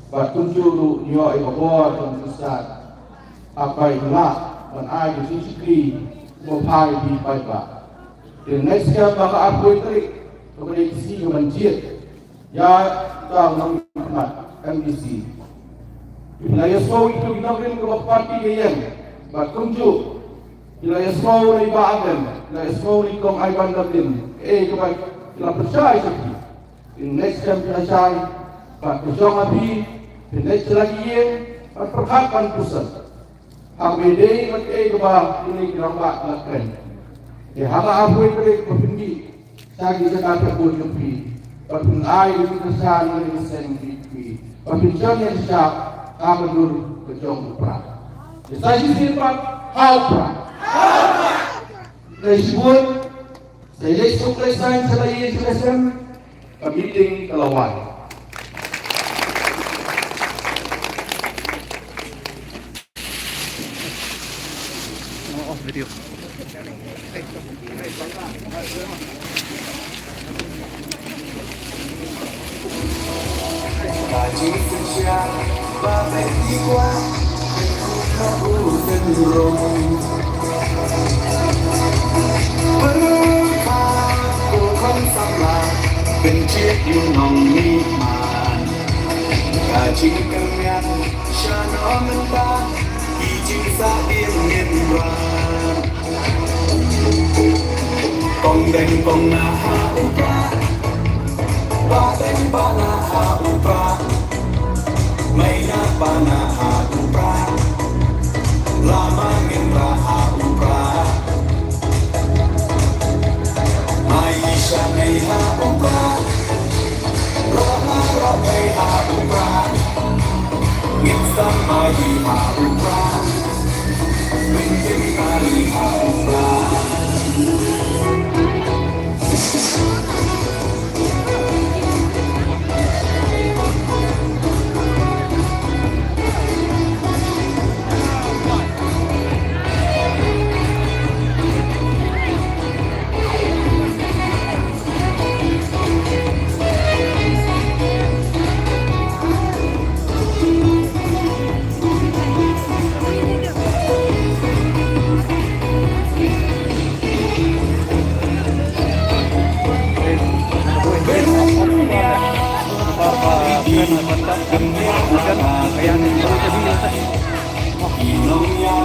Pag kung yo ay kabor ng isat, apay na, man ay sisikri, mapay di pay ba. Then next ka baka apoy trik, kapag isi manjit, ya ikaw ng MDC. Wilayah Smaw itu ginagrin ke parti gayan. Bakumju. Wilayah Smaw na ibaagan. Wilayah Smaw ni kong ay bandagin. Kapag sila percaya sakti. In next time percaya. Pag percaya api. In next lagi yan. At perkakan pusat. Ang medey mat kapag ini kiramba lakren. Hanga apoy kare kapindi. Sagi sa kapag pi. Pag ay kasana ni sen pi. Pag yang siya Amanur kejong pra. Saya simpan pra. Disebut saya suplai sains selai selesai meeting kelawan. Oh video. Ba về đi qua bên khu tháp bên rồng bước qua cô không xăm là bên chiếc yêu nồng mi màn cả chính căn ngăn cho nó ngân ta khi chính xa yên nhiên qua con đành con na ha upra ba đành ba na ha upra may na ba na ha upra lama ngin ra ha upra Aisyah nay ha upra Rama Ramai ha upra Ngin samai ha upra Mintim kali ha upra Kaya hindi ko sabihin sa Inong ya